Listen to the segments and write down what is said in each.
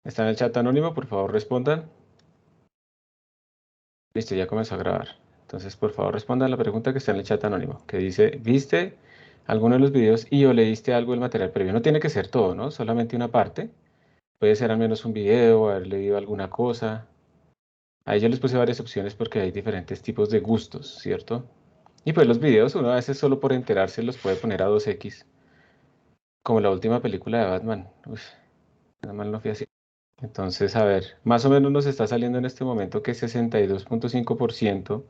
¿Está en el chat anónimo? Por favor, respondan. Listo, ya comenzó a grabar. Entonces, por favor, respondan la pregunta que está en el chat anónimo, que dice, ¿viste alguno de los videos y o leíste algo del material previo? No tiene que ser todo, ¿no? Solamente una parte. Puede ser al menos un video, haber leído alguna cosa. Ahí yo les puse varias opciones porque hay diferentes tipos de gustos, ¿cierto? Y pues los videos uno a veces solo por enterarse los puede poner a 2x, como la última película de Batman. Uf, nada mal no fui así. Entonces, a ver, más o menos nos está saliendo en este momento que 62.5%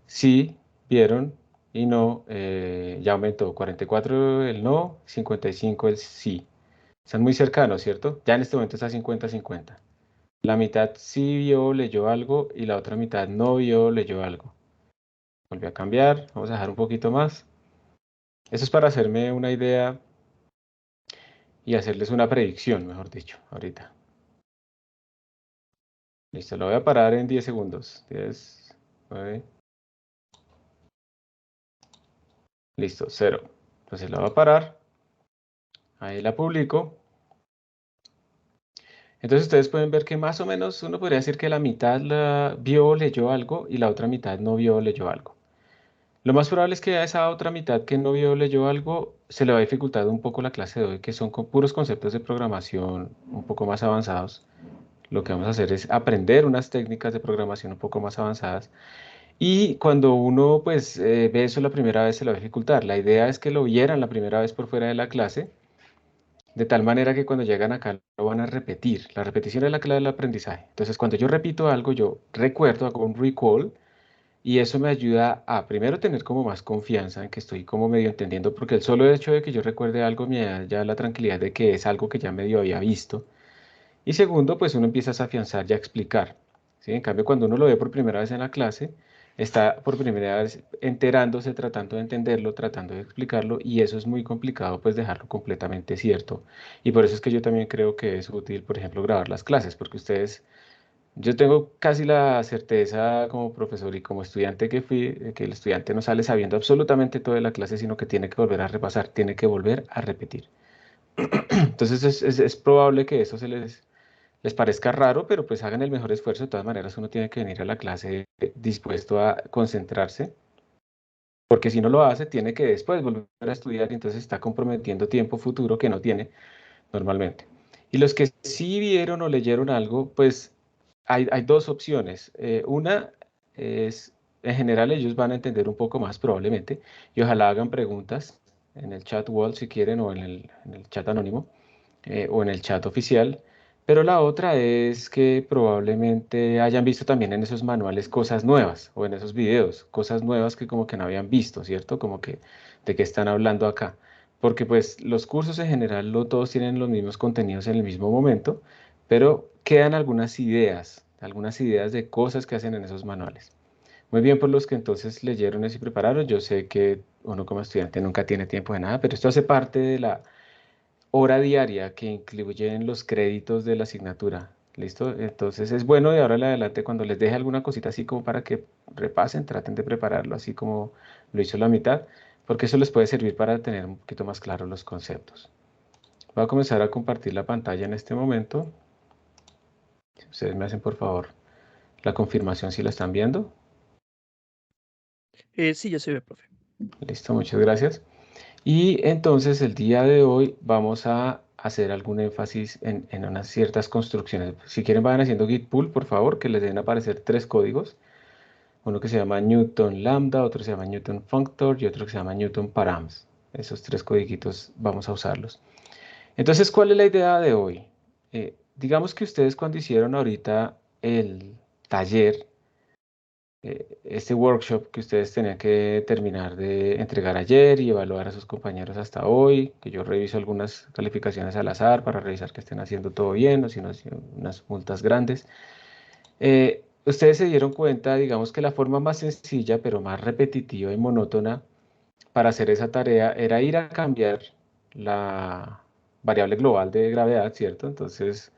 sí vieron y no, ya aumentó. 44 el no, 55 el sí. Están muy cercanos, ¿cierto? Ya en este momento está 50-50. La mitad sí vio, leyó algo y la otra mitad no vio, leyó algo. Volví a cambiar, vamos a dejar un poquito más. Eso es para hacerme una idea y hacerles una predicción, mejor dicho, ahorita. Listo, lo voy a parar en 10 segundos. 10, 9, listo, 0. Entonces la voy a parar, ahí la publico. Entonces ustedes pueden ver que más o menos uno podría decir que la mitad la vio o leyó algo y la otra mitad no vio o leyó algo. Lo más probable es que a esa otra mitad que no vio o leyó algo se le va a dificultar un poco la clase de hoy, que son con puros conceptos de programación un poco más avanzados. Lo que vamos a hacer es aprender unas técnicas de programación un poco más avanzadas. Y cuando uno pues ve eso la primera vez se le va a dificultar. La idea es que lo vieran la primera vez por fuera de la clase, de tal manera que cuando llegan acá lo van a repetir. La repetición es la clave del aprendizaje. Entonces, cuando yo repito algo, yo recuerdo, hago un recall, y eso me ayuda a primero tener como más confianza en que estoy como medio entendiendo, porque el solo hecho de que yo recuerde algo me da ya la tranquilidad de que es algo que ya medio había visto. Y segundo, pues uno empieza a afianzar y a explicar, ¿sí? En cambio, cuando uno lo ve por primera vez en la clase, está por primera vez enterándose, tratando de entenderlo, tratando de explicarlo, y eso es muy complicado, pues dejarlo completamente cierto. Y por eso es que yo también creo que es útil, por ejemplo, grabar las clases, porque ustedes, yo tengo casi la certeza como profesor y como estudiante que fui, de que el estudiante no sale sabiendo absolutamente todo de la clase, sino que tiene que volver a repasar, tiene que volver a repetir. Entonces es probable que eso les parezca raro, pero pues hagan el mejor esfuerzo. De todas maneras, uno tiene que venir a la clase dispuesto a concentrarse, porque si no lo hace, tiene que después volver a estudiar y entonces está comprometiendo tiempo futuro que no tiene normalmente. Y los que sí vieron o leyeron algo, pues hay dos opciones. Una es, en general, ellos van a entender un poco más probablemente y ojalá hagan preguntas en el chat wall si quieren o en el chat anónimo o en el chat oficial. Pero la otra es que probablemente hayan visto también en esos manuales cosas nuevas o en esos videos, cosas nuevas que como que no habían visto, ¿cierto? Como que de qué están hablando acá. Porque pues los cursos en general no todos tienen los mismos contenidos en el mismo momento, pero quedan algunas ideas de cosas que hacen en esos manuales. Muy bien por los que entonces leyeron eso y prepararon. Yo sé que uno como estudiante nunca tiene tiempo de nada, pero esto hace parte de la hora diaria que incluyen los créditos de la asignatura. ¿Listo? Entonces es bueno de ahora en adelante cuando les deje alguna cosita así como para que repasen, traten de prepararlo así como lo hizo la mitad, porque eso les puede servir para tener un poquito más claros los conceptos. Voy a comenzar a compartir la pantalla en este momento. Si ustedes me hacen por favor la confirmación si la están viendo. Sí, ya se ve, profe. Listo, muchas gracias. Y entonces el día de hoy vamos a hacer algún énfasis en unas ciertas construcciones. Si quieren vayan haciendo git pull, por favor, que les deben aparecer tres códigos. Uno que se llama Newton Lambda, otro se llama Newton Functor y otro que se llama Newton Params. Esos tres códigitos vamos a usarlos. Entonces, ¿cuál es la idea de hoy? Digamos que ustedes cuando hicieron ahorita el taller, este workshop que ustedes tenían que terminar de entregar ayer y evaluar a sus compañeros hasta hoy, que yo reviso algunas calificaciones al azar para revisar que estén haciendo todo bien o si no, si unas multas grandes. Ustedes se dieron cuenta, digamos que la forma más sencilla, pero más repetitiva y monótona para hacer esa tarea era ir a cambiar la variable global de gravedad, ¿cierto? Entonces,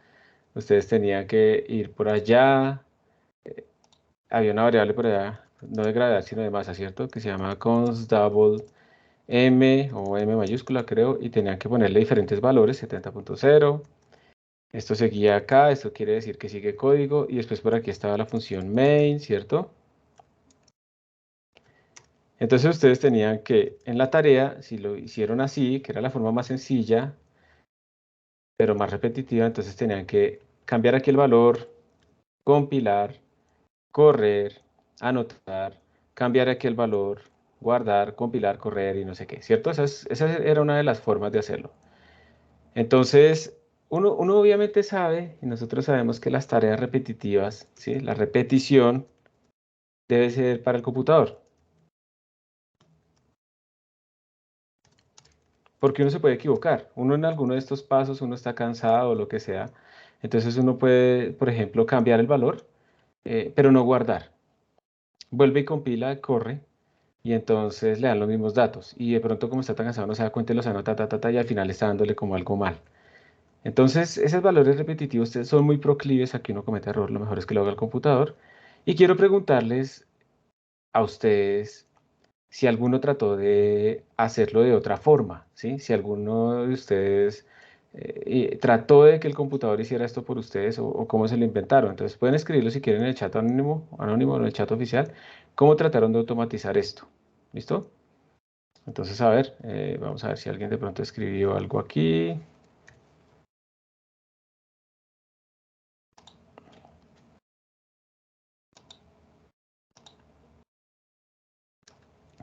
ustedes tenían que ir por allá, había una variable por allá, no de gravedad, sino de masa, ¿cierto? Que se llama const double m o m mayúscula, creo, y tenían que ponerle diferentes valores, 70.0, Esto seguía acá, esto quiere decir que sigue código, y después por aquí estaba la función main, ¿cierto? Entonces ustedes tenían que, en la tarea, si lo hicieron así, que era la forma más sencilla, pero más repetitiva, entonces tenían que cambiar aquí el valor, compilar, correr, anotar, cambiar aquí el valor, guardar, compilar, correr y no sé qué, ¿cierto? Esa era una de las formas de hacerlo. Entonces, uno obviamente sabe, y nosotros sabemos que las tareas repetitivas, ¿sí? La repetición debe ser para el computador, porque uno se puede equivocar. Uno en alguno de estos pasos, uno está cansado o lo que sea. Entonces uno puede, por ejemplo, cambiar el valor, pero no guardar. Vuelve y compila, corre, y entonces le dan los mismos datos. Y de pronto, como está tan cansado, no se da cuenta y los anota, ta, ta, ta, y al final está dándole como algo mal. Entonces, esos valores repetitivos son muy proclives a que uno cometa error. Lo mejor es que lo haga el computador. Y quiero preguntarles a ustedes si alguno trató de hacerlo de otra forma, ¿sí? Si alguno de ustedes trató de que el computador hiciera esto por ustedes o cómo se lo inventaron. Entonces, pueden escribirlo si quieren en el chat anónimo, anónimo o en el chat oficial, cómo trataron de automatizar esto. ¿Listo? Entonces, a ver, vamos a ver si alguien de pronto escribió algo aquí.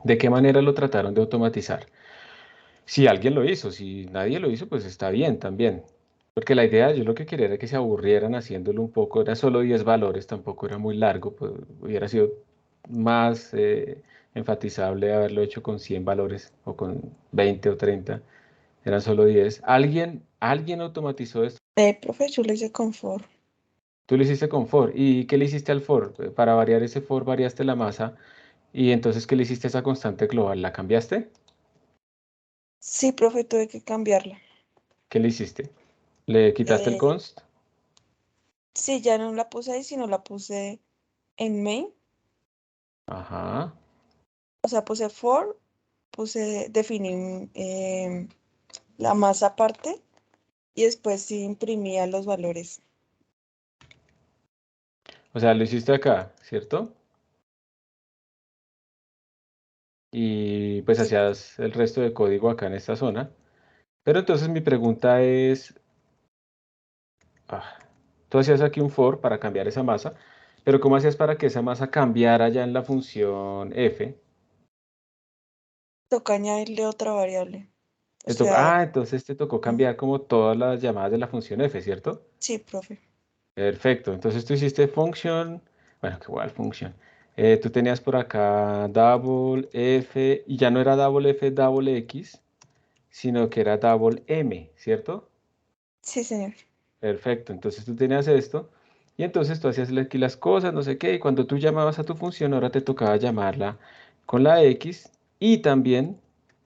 ¿De qué manera lo trataron de automatizar? Si alguien lo hizo, si nadie lo hizo, pues está bien también. Porque la idea, yo lo que quería era que se aburrieran haciéndolo un poco, era solo 10 valores, tampoco era muy largo, pues hubiera sido más enfatizable haberlo hecho con 100 valores o con 20 o 30, eran solo 10. ¿Alguien automatizó esto? Profe, yo le hice confort. Tú lo hiciste con for. ¿Y qué le hiciste al for? Para variar ese for, variaste la masa. ¿Y entonces qué le hiciste a esa constante global? ¿La cambiaste? Sí, profe, tuve que cambiarla. ¿Qué le hiciste? ¿Le quitaste el Eh, const? sí, ya no la puse ahí, sino la puse en main. Ajá. O sea, puse for, definí la masa aparte y después sí imprimía los valores. O sea, lo hiciste acá, ¿cierto? Y pues Sí, profe. hacías el resto de código acá en esta zona. Pero entonces mi pregunta es, ah, tú hacías aquí un for para cambiar esa masa, pero ¿cómo hacías para que esa masa cambiara ya en la función f? Toca añadirle otra variable. O sea, Entonces te tocó mm, cambiar como todas las llamadas de la función f, ¿cierto? sí, profe. Perfecto. Entonces tú hiciste function, bueno, qué igual function. Tú tenías por acá double f, y ya no era double f, double x, sino que era double m, ¿cierto? Sí, señor. Perfecto, entonces tú tenías esto y entonces tú hacías aquí las cosas, no sé qué, y cuando tú llamabas a tu función, ahora te tocaba llamarla con la X y también,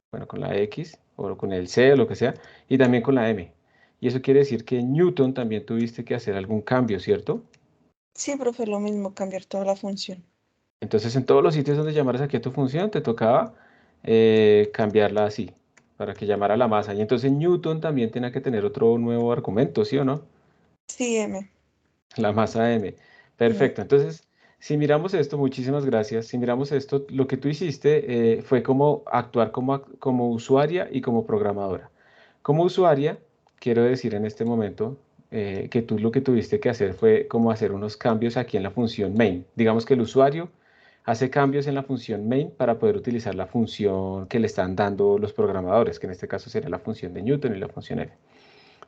bueno, con la X o con el C o lo que sea, y también con la M. Y eso quiere decir que en Newton también tuviste que hacer algún cambio, ¿cierto? Sí, profe, lo mismo, cambiar toda la función. Entonces en todos los sitios donde llamaras aquí a tu función, te tocaba cambiarla así, para que llamara la masa. Y entonces Newton también tenía que tener otro nuevo argumento, ¿sí o no? Sí, M. La masa M. Mm, Perfecto. Entonces, si miramos esto, muchísimas gracias. Si miramos esto, lo que tú hiciste fue como actuar como usuaria y como programadora. Como usuaria, quiero decir en este momento que tú lo que tuviste que hacer fue como hacer unos cambios aquí en la función main. Digamos que el usuario hace cambios en la función main para poder utilizar la función que le están dando los programadores, que en este caso sería la función de Newton y la función F.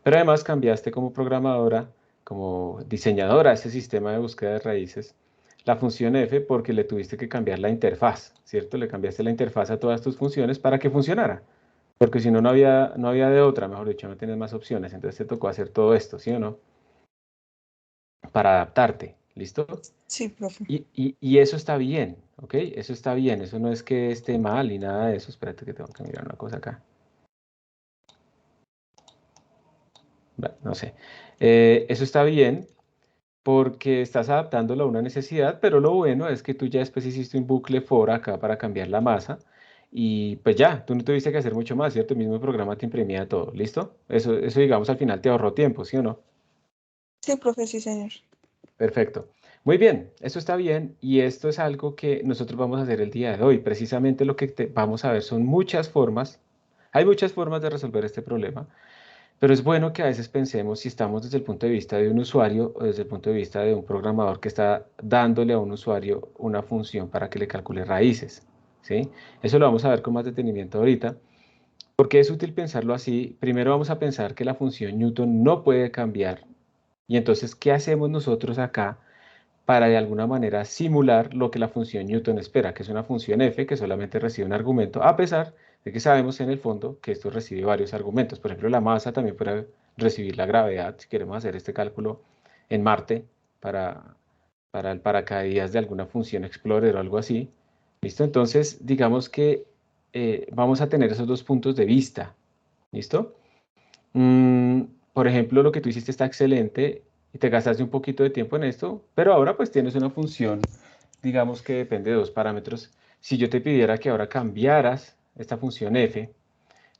Pero además cambiaste como programadora, como diseñadora de ese sistema de búsqueda de raíces, la función F porque le tuviste que cambiar la interfaz, ¿cierto? Le cambiaste la interfaz a todas tus funciones para que funcionara. Porque si no, no había de otra, mejor dicho, no tienes más opciones. Entonces te tocó hacer todo esto, ¿sí o no? Para adaptarte, ¿listo? sí, profe. Y eso está bien, ¿ok? Eso está bien, eso no es que esté mal ni nada de eso. Espérate que tengo que mirar una cosa acá. Bueno, no sé. Eso está bien porque estás adaptándolo a una necesidad, pero lo bueno es que tú ya después hiciste un bucle for acá para cambiar la masa y pues ya, tú no tuviste que hacer mucho más, ¿cierto? El mismo programa te imprimía todo, ¿listo? Eso digamos al final te ahorró tiempo, ¿sí o no? Sí, profe, sí, señor. Perfecto. Muy bien, eso está bien y esto es algo que nosotros vamos a hacer el día de hoy. Precisamente lo que vamos a ver son muchas formas, hay muchas formas de resolver este problema, pero es bueno que a veces pensemos si estamos desde el punto de vista de un usuario o desde el punto de vista de un programador que está dándole a un usuario una función para que le calcule raíces, ¿sí? Eso lo vamos a ver con más detenimiento ahorita. ¿Por qué es útil pensarlo así? Primero vamos a pensar que la función Newton no puede cambiar. Y entonces, ¿qué hacemos nosotros acá para de alguna manera simular lo que la función Newton espera, que es una función f que solamente recibe un argumento, a pesar de que sabemos en el fondo que esto recibe varios argumentos? Por ejemplo, la masa también puede recibir la gravedad, si queremos hacer este cálculo en Marte para, para el paracaídas de alguna función Explorer o algo así. ¿Listo? Entonces, digamos que vamos a tener esos dos puntos de vista. ¿Listo? Mm, por ejemplo, lo que tú hiciste está excelente y te gastaste un poquito de tiempo en esto, pero ahora pues tienes una función, digamos que depende de dos parámetros. Si yo te pidiera que ahora cambiaras esta función f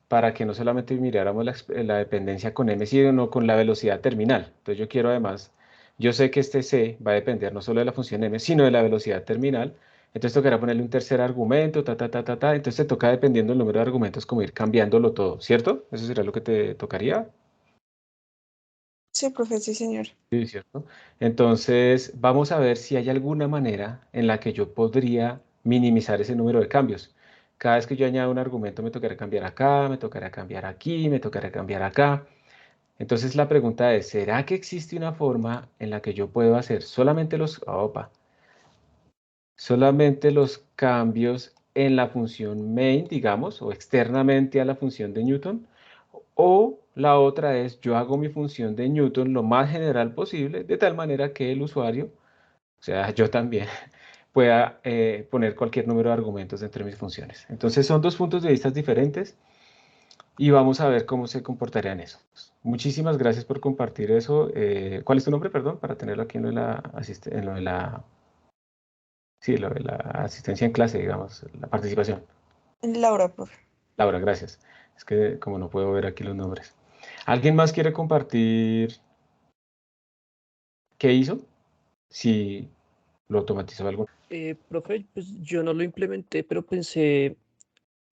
para que no solamente miráramos la dependencia con m, sino con la velocidad terminal. Entonces yo quiero además, yo sé que este c va a depender no solo de la función m, sino de la velocidad terminal. Entonces tocará ponerle un tercer argumento, ta, ta, ta, ta, ta. Entonces te toca, dependiendo del número de argumentos, como ir cambiándolo todo, ¿cierto? Eso sería lo que te tocaría. Sí, profe, sí, señor. Sí, ¿cierto? Entonces, vamos a ver si hay alguna manera en la que yo podría minimizar ese número de cambios. Cada vez que yo añado un argumento, me tocará cambiar acá, me tocará cambiar aquí, me tocará cambiar acá. Entonces, la pregunta es, ¿será que existe una forma en la que yo puedo hacer solamente los cambios en la función main, digamos, o externamente a la función de Newton? O la otra es, yo hago mi función de Newton lo más general posible, de tal manera que el usuario, o sea, yo también, pueda poner cualquier número de argumentos entre mis funciones. Entonces son dos puntos de vista diferentes y vamos a ver cómo se comportarían esos. Muchísimas gracias por compartir eso. ¿Cuál es tu nombre, perdón? Para tenerlo aquí en lo de en lo de sí, lo de la asistencia en clase, digamos, la participación. Laura, profe. Laura, gracias. Es que como no puedo ver aquí los nombres. ¿Alguien más quiere compartir qué hizo? Si lo automatizó algo. Profe, pues yo no lo implementé, pero pensé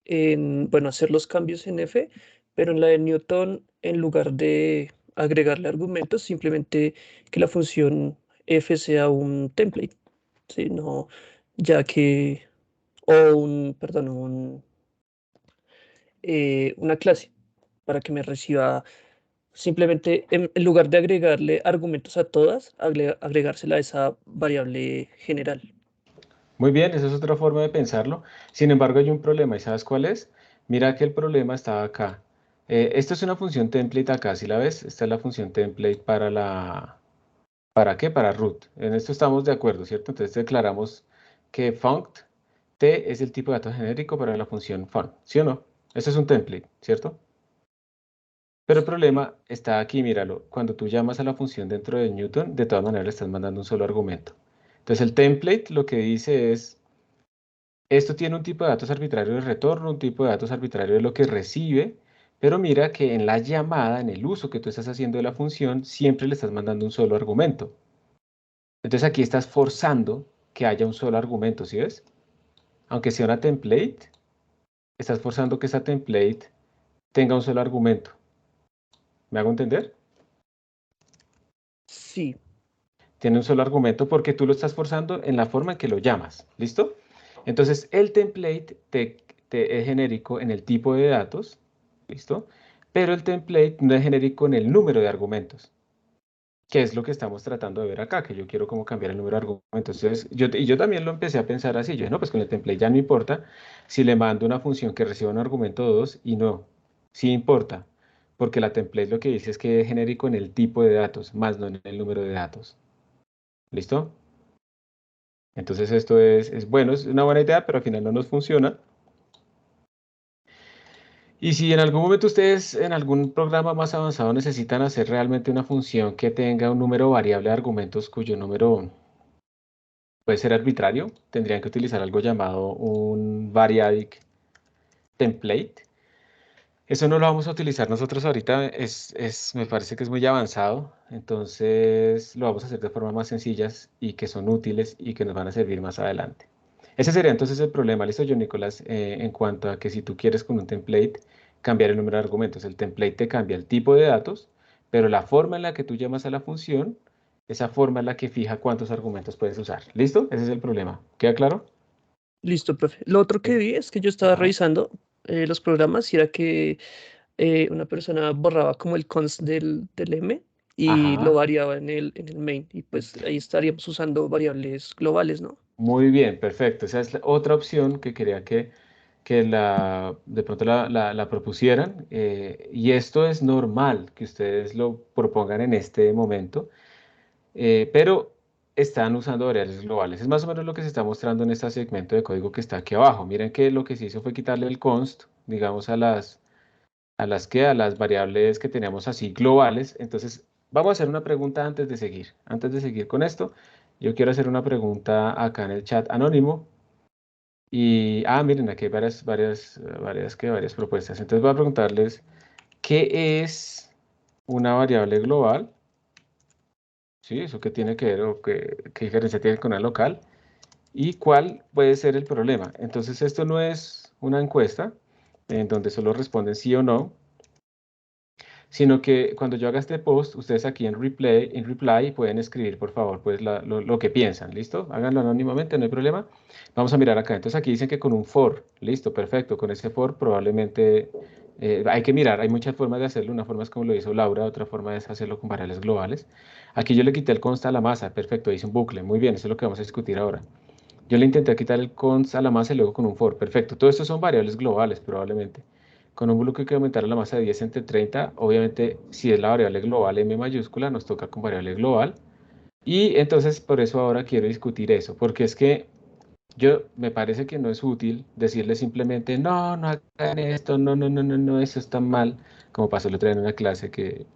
en, bueno, hacer los cambios en F, pero en la de Newton, en lugar de agregarle argumentos, simplemente que la función F sea un template, ¿sí? No, ya que, o un, perdón, una clase, para que me reciba simplemente, en lugar de agregarle argumentos a todas, agregársela a esa variable general. Muy bien, esa es otra forma de pensarlo. Sin embargo, hay un problema, ¿y sabes cuál es? Mira que el problema está acá. Esto es una función template acá, ¿sí la ves? Esta es la función template para la... ¿Para qué? Para root. En esto estamos de acuerdo, ¿cierto? Entonces declaramos que funct t es el tipo de dato genérico para la función fun, ¿sí o no? Esto es un template, ¿cierto? Pero el Sí. problema está aquí, míralo. Cuando tú llamas a la función dentro de Newton, de todas maneras le estás mandando un solo argumento. Entonces el template lo que dice es, esto tiene un tipo de datos arbitrario de retorno, un tipo de datos arbitrario de lo que recibe, pero mira que en la llamada, en el uso que tú estás haciendo de la función, siempre le estás mandando un solo argumento. Entonces aquí estás forzando que haya un solo argumento, ¿sí ves? Aunque sea una template, estás forzando que esa template tenga un solo argumento. ¿Me hago entender? Sí. Tiene un solo argumento porque tú lo estás forzando en la forma en que lo llamas. ¿Listo? Entonces, el template te es genérico en el tipo de datos. ¿Listo? Pero el template no es genérico en el número de argumentos, que es lo que estamos tratando de ver acá, que yo quiero como cambiar el número de argumentos. Entonces, yo también lo empecé a pensar así. Yo, no, pues con el template ya no importa si le mando una función que reciba un argumento 2 y no. Sí importa, porque la template lo que dice es que es genérico en el tipo de datos, más no en el número de datos. ¿Listo? Entonces esto es bueno, es una buena idea, pero al final no nos funciona. Y si en algún momento ustedes en algún programa más avanzado necesitan hacer realmente una función que tenga un número variable de argumentos cuyo número puede ser arbitrario, tendrían que utilizar algo llamado un variadic template. Eso no lo vamos a utilizar nosotros ahorita, me parece que es muy avanzado, entonces lo vamos a hacer de formas más sencillas y que son útiles y que nos van a servir más adelante. Ese sería entonces el problema, ¿listo, yo, Nicolás? En cuanto a que si tú quieres con un template cambiar el número de argumentos, el template te cambia el tipo de datos, pero la forma en la que tú llamas a la función, esa forma es la que fija cuántos argumentos puedes usar. ¿Listo? Ese es el problema. ¿Queda claro? Listo, profe. Lo otro que Sí. vi es que yo estaba Ajá. revisando los programas y era que una persona borraba como el const del M y lo Ajá. variaba en el main. Y pues ahí estaríamos usando variables globales, ¿no? Muy bien, perfecto. Esa es la otra opción que quería que de pronto la propusieran. Y esto es normal que ustedes lo propongan en este momento, pero están usando variables globales. Es más o menos lo que se está mostrando en este segmento de código que está aquí abajo. Miren que lo que se hizo fue quitarle el const, digamos, a las variables que teníamos así globales. Entonces, vamos a hacer una pregunta antes de seguir. Antes de seguir con esto, yo quiero hacer una pregunta acá en el chat anónimo. Y, miren, aquí hay varias propuestas. Entonces voy a preguntarles, ¿qué es una variable global? ¿Sí? ¿Eso qué tiene que ver o qué diferencia tiene con una local? ¿Y cuál puede ser el problema? Entonces esto no es una encuesta en donde solo responden sí o no, sino que cuando yo haga este post, ustedes aquí en reply pueden escribir, por favor, pues lo que piensan, ¿listo? Háganlo anónimamente, no hay problema. Vamos a mirar acá. Entonces aquí dicen que con un for, listo, perfecto. Con ese for probablemente hay que mirar, hay muchas formas de hacerlo. Una forma es como lo hizo Laura, otra forma es hacerlo con variables globales. Aquí yo le quité el const a la masa, perfecto, hice un bucle, muy bien, eso es lo que vamos a discutir ahora. Yo le intenté quitar el const a la masa y luego con un for. Perfecto. Todo esto son variables globales probablemente. Con un bloque que aumentar la masa de 10 entre 30, obviamente si es la variable global m mayúscula, nos toca con variable global. Y entonces por eso ahora quiero discutir eso, porque es que me parece que no es útil decirle simplemente, no, no hagan esto, no, no, no, no, no, eso está mal, como pasó el otro día en una clase que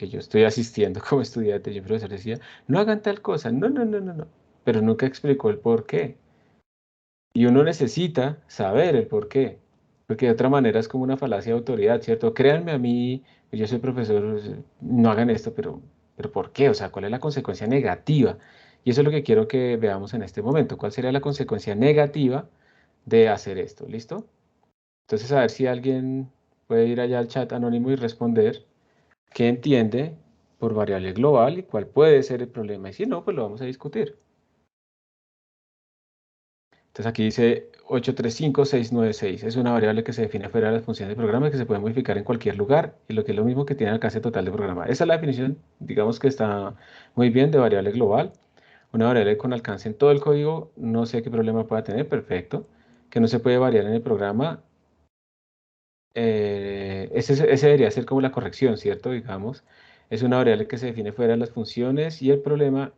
yo estoy asistiendo como estudiante y el profesor decía, no hagan tal cosa, no, no, no, no, no, pero nunca explicó el por qué. Y uno necesita saber el por qué, porque de otra manera es como una falacia de autoridad, ¿cierto? Créanme a mí, yo soy profesor, no hagan esto, pero ¿por qué? O sea, ¿cuál es la consecuencia negativa? Y eso es lo que quiero que veamos en este momento. ¿Cuál sería la consecuencia negativa de hacer esto? ¿Listo? Entonces, a ver si alguien puede ir allá al chat anónimo y responder qué entiende por variable global y cuál puede ser el problema. Y si no, pues lo vamos a discutir. Entonces aquí dice 835696. Es una variable que se define fuera de las funciones del programa y que se puede modificar en cualquier lugar y lo que es lo mismo que tiene alcance total del programa. Esa es la definición, digamos que está muy bien de variable global. Una variable con alcance en todo el código, no sé qué problema pueda tener, perfecto. Que no se puede variar en el programa. Ese debería ser como la corrección, ¿cierto? Digamos, es una variable que se define fuera de las funciones y el problema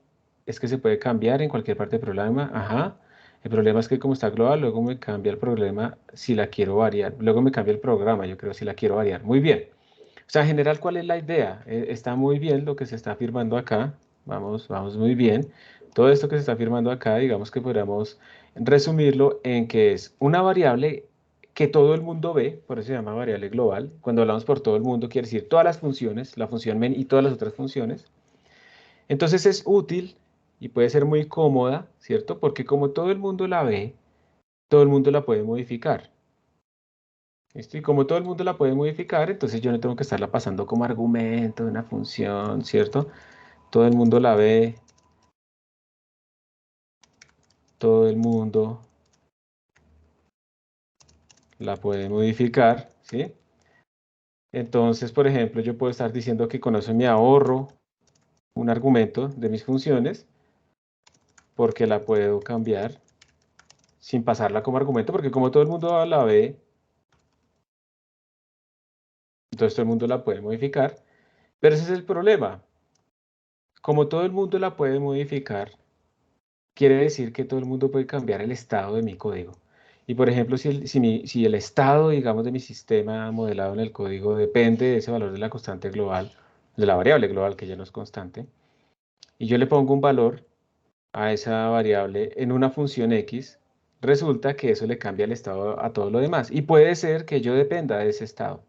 es que se puede cambiar en cualquier parte del programa. Ajá. El problema es que como está global, luego me cambia el problema si la quiero variar. Luego me cambia el programa, yo creo, si la quiero variar. Muy bien. O sea, en general, ¿cuál es la idea? Está muy bien lo que se está afirmando acá. Vamos, vamos muy bien. Todo esto que se está afirmando acá, digamos que podríamos resumirlo en que es una variable que todo el mundo ve, por eso se llama variable global. Cuando hablamos por todo el mundo, quiere decir todas las funciones, la función main y todas las otras funciones. Entonces es útil y puede ser muy cómoda, ¿cierto? Porque como todo el mundo la ve, todo el mundo la puede modificar. ¿Listo? Y como todo el mundo la puede modificar, entonces yo no tengo que estarla pasando como argumento de una función, ¿cierto? Todo el mundo la ve, todo el mundo la puede modificar, ¿sí? Entonces, por ejemplo, yo puedo estar diciendo que con eso me ahorro un argumento de mis funciones porque la puedo cambiar sin pasarla como argumento, porque como todo el mundo la ve, entonces todo el mundo la puede modificar. Pero ese es el problema. Como todo el mundo la puede modificar, quiere decir que todo el mundo puede cambiar el estado de mi código. Y por ejemplo, si el estado, digamos, de mi sistema modelado en el código depende de ese valor de la constante global, de la variable global, que ya no es constante, y yo le pongo un valor a esa variable en una función X, resulta que eso le cambia el estado a todo lo demás. Y puede ser que yo dependa de ese estado.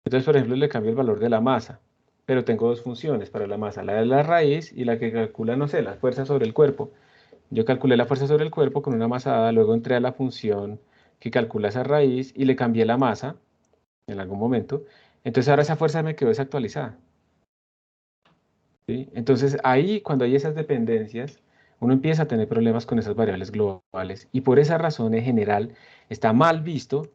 Entonces, por ejemplo, le cambio el valor de la masa, pero tengo dos funciones para la masa, la de la raíz y la que calcula, no sé, las fuerzas sobre el cuerpo. Yo calculé la fuerza sobre el cuerpo con una masa dada, luego entré a la función que calcula esa raíz y le cambié la masa en algún momento. Entonces ahora esa fuerza me quedó desactualizada, ¿sí? Entonces ahí, cuando hay esas dependencias, uno empieza a tener problemas con esas variables globales y por esa razón en general está mal visto.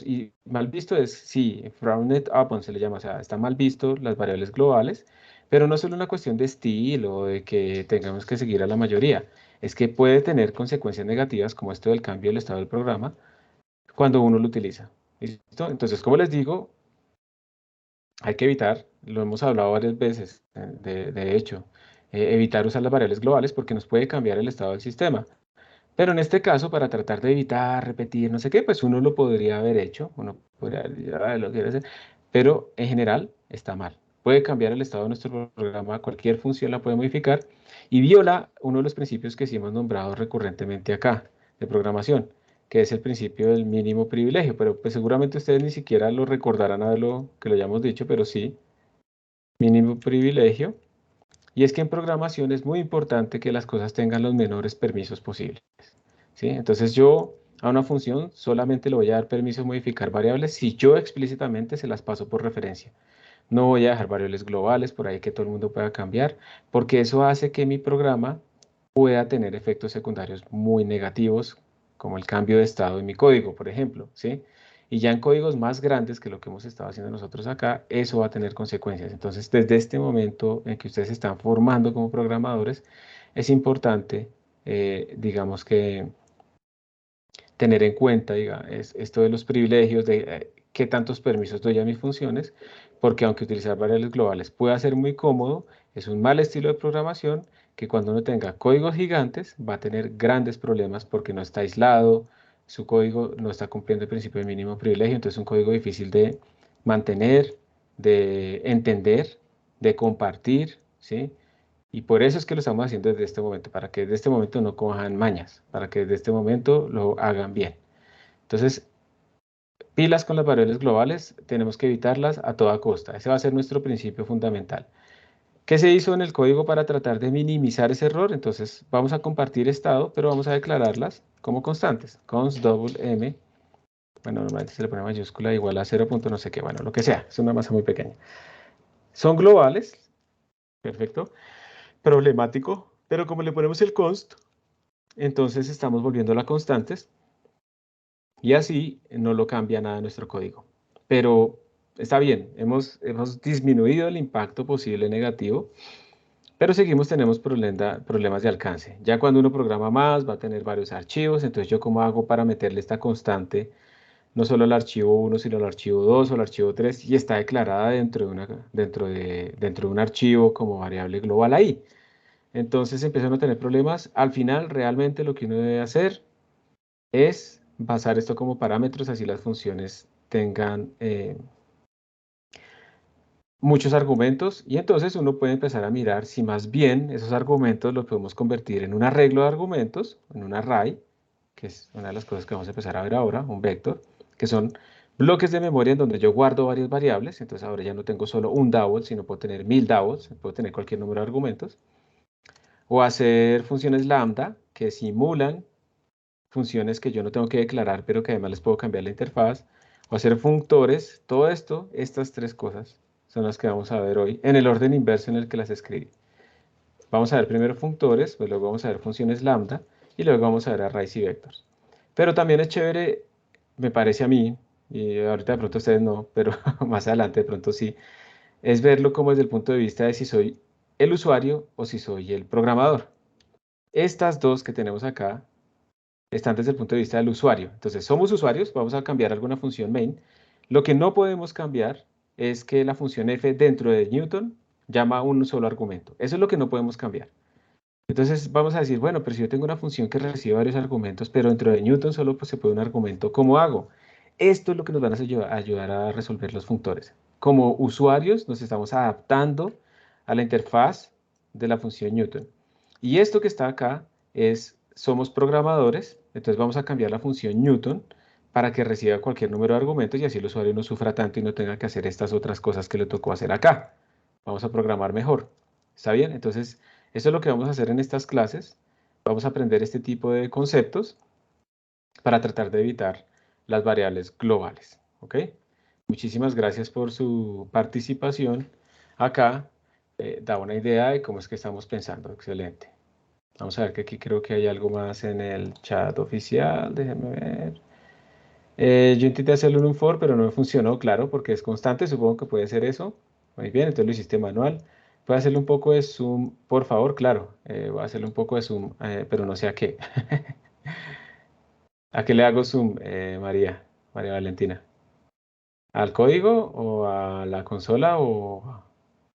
Y mal visto es, sí, frowned upon se le llama, o sea, está mal visto las variables globales, pero no es solo una cuestión de estilo o de que tengamos que seguir a la mayoría, es que puede tener consecuencias negativas como esto del cambio del estado del programa cuando uno lo utiliza. ¿Listo? Entonces, como les digo, hay que evitar, lo hemos hablado varias veces, de hecho, evitar usar las variables globales porque nos puede cambiar el estado del sistema. Pero en este caso, para tratar de evitar repetir no sé qué, pues uno lo podría haber hecho, uno podría decir, "Ah, lo quiero hacer", pero en general está mal. Puede cambiar el estado de nuestro programa, cualquier función la puede modificar y viola uno de los principios que sí hemos nombrado recurrentemente acá, de programación, que es el principio del mínimo privilegio, pero pues seguramente ustedes ni siquiera lo recordarán a lo que lo hayamos dicho, pero sí, mínimo privilegio. Y es que en programación es muy importante que las cosas tengan los menores permisos posibles. ¿Sí? Entonces yo a una función solamente le voy a dar permiso de modificar variables si yo explícitamente se las paso por referencia. No voy a dejar variables globales por ahí que todo el mundo pueda cambiar, porque eso hace que mi programa pueda tener efectos secundarios muy negativos, como el cambio de estado en mi código, por ejemplo, ¿sí? Y ya en códigos más grandes que lo que hemos estado haciendo nosotros acá, eso va a tener consecuencias. Entonces, desde este momento en que ustedes se están formando como programadores, es importante, digamos que tener en cuenta, esto de los privilegios, de qué tantos permisos doy a mis funciones, porque aunque utilizar variables globales pueda ser muy cómodo, es un mal estilo de programación que cuando uno tenga códigos gigantes va a tener grandes problemas porque no está aislado, su código no está cumpliendo el principio de mínimo privilegio, entonces es un código difícil de mantener, de entender, de compartir, ¿sí? Y por eso es que lo estamos haciendo desde este momento, para que desde este momento no cojan mañas, para que desde este momento lo hagan bien. Entonces, pilas con las variables globales, tenemos que evitarlas a toda costa. Ese va a ser nuestro principio fundamental. ¿Qué se hizo en el código para tratar de minimizar ese error? Entonces, vamos a compartir estado, pero vamos a declararlas como constantes. Const double m, bueno, normalmente se le pone mayúscula igual a 0. No sé qué, bueno, lo que sea, es una masa muy pequeña. Son globales, perfecto, problemático, pero como le ponemos el const, entonces estamos volviendo a constantes y así no lo cambia nada nuestro código. Pero está bien, hemos disminuido el impacto posible negativo, pero seguimos tenemos problemas de alcance. Ya cuando uno programa más, va a tener varios archivos, entonces yo cómo hago para meterle esta constante, no solo al archivo 1, sino al archivo 2 o al archivo 3, y está declarada dentro de un archivo como variable global ahí. Entonces empiezan a tener problemas. Al final, realmente lo que uno debe hacer es basar esto como parámetros, así las funciones tengan muchos argumentos y entonces uno puede empezar a mirar si más bien esos argumentos los podemos convertir en un arreglo de argumentos, en un array, que es una de las cosas que vamos a empezar a ver ahora, un vector, que son bloques de memoria en donde yo guardo varias variables, entonces ahora ya no tengo solo un double, sino puedo tener 1000 doubles, puedo tener cualquier número de argumentos, o hacer funciones lambda que simulan funciones que yo no tengo que declarar, pero que además les puedo cambiar la interfaz, o hacer functores. Todo esto, estas tres cosas, son las que vamos a ver hoy, en el orden inverso en el que las escribí. Vamos a ver primero functores, pues luego vamos a ver funciones lambda, y luego vamos a ver arrays y vectors. Pero también es chévere, me parece a mí, y ahorita de pronto ustedes no, pero más adelante de pronto sí, es verlo como desde el punto de vista de si soy el usuario o si soy el programador. Estas dos que tenemos acá están desde el punto de vista del usuario. Entonces, somos usuarios, vamos a cambiar alguna función main. Lo que no podemos cambiar es que la función f dentro de Newton llama un solo argumento. Eso es lo que no podemos cambiar. Entonces, vamos a decir, bueno, pero si yo tengo una función que recibe varios argumentos, pero dentro de Newton solo pues, se puede un argumento, ¿cómo hago? Esto es lo que nos van a ayudar a resolver los functores. Como usuarios, nos estamos adaptando a la interfaz de la función Newton. Y esto que está acá es, somos programadores, entonces vamos a cambiar la función Newton para que reciba cualquier número de argumentos y así el usuario no sufra tanto y no tenga que hacer estas otras cosas que le tocó hacer acá. Vamos a programar mejor. ¿Está bien? Entonces, eso es lo que vamos a hacer en estas clases. Vamos a aprender este tipo de conceptos para tratar de evitar las variables globales. ¿Ok? Muchísimas gracias por su participación acá. Da una idea de cómo es que estamos pensando. Excelente. Vamos a ver que aquí creo que hay algo más en el chat oficial. Déjenme ver. Yo intenté hacerlo en un for, pero no me funcionó, claro, porque es constante. Supongo que puede ser eso. Muy bien, entonces lo hiciste manual. ¿Puede hacerle un poco de zoom, por favor? Claro, voy a hacerle un poco de zoom, pero no sé a qué. ¿A qué le hago zoom, María Valentina? ¿Al código o a la consola o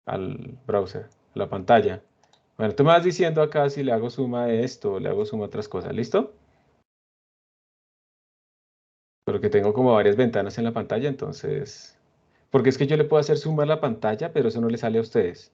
al browser, a la pantalla? Bueno, tú me vas diciendo acá si le hago zoom a esto o le hago zoom a otras cosas, ¿listo? Porque tengo como varias ventanas en la pantalla, entonces... Porque es que yo le puedo hacer zoom a la pantalla, pero eso no le sale a ustedes.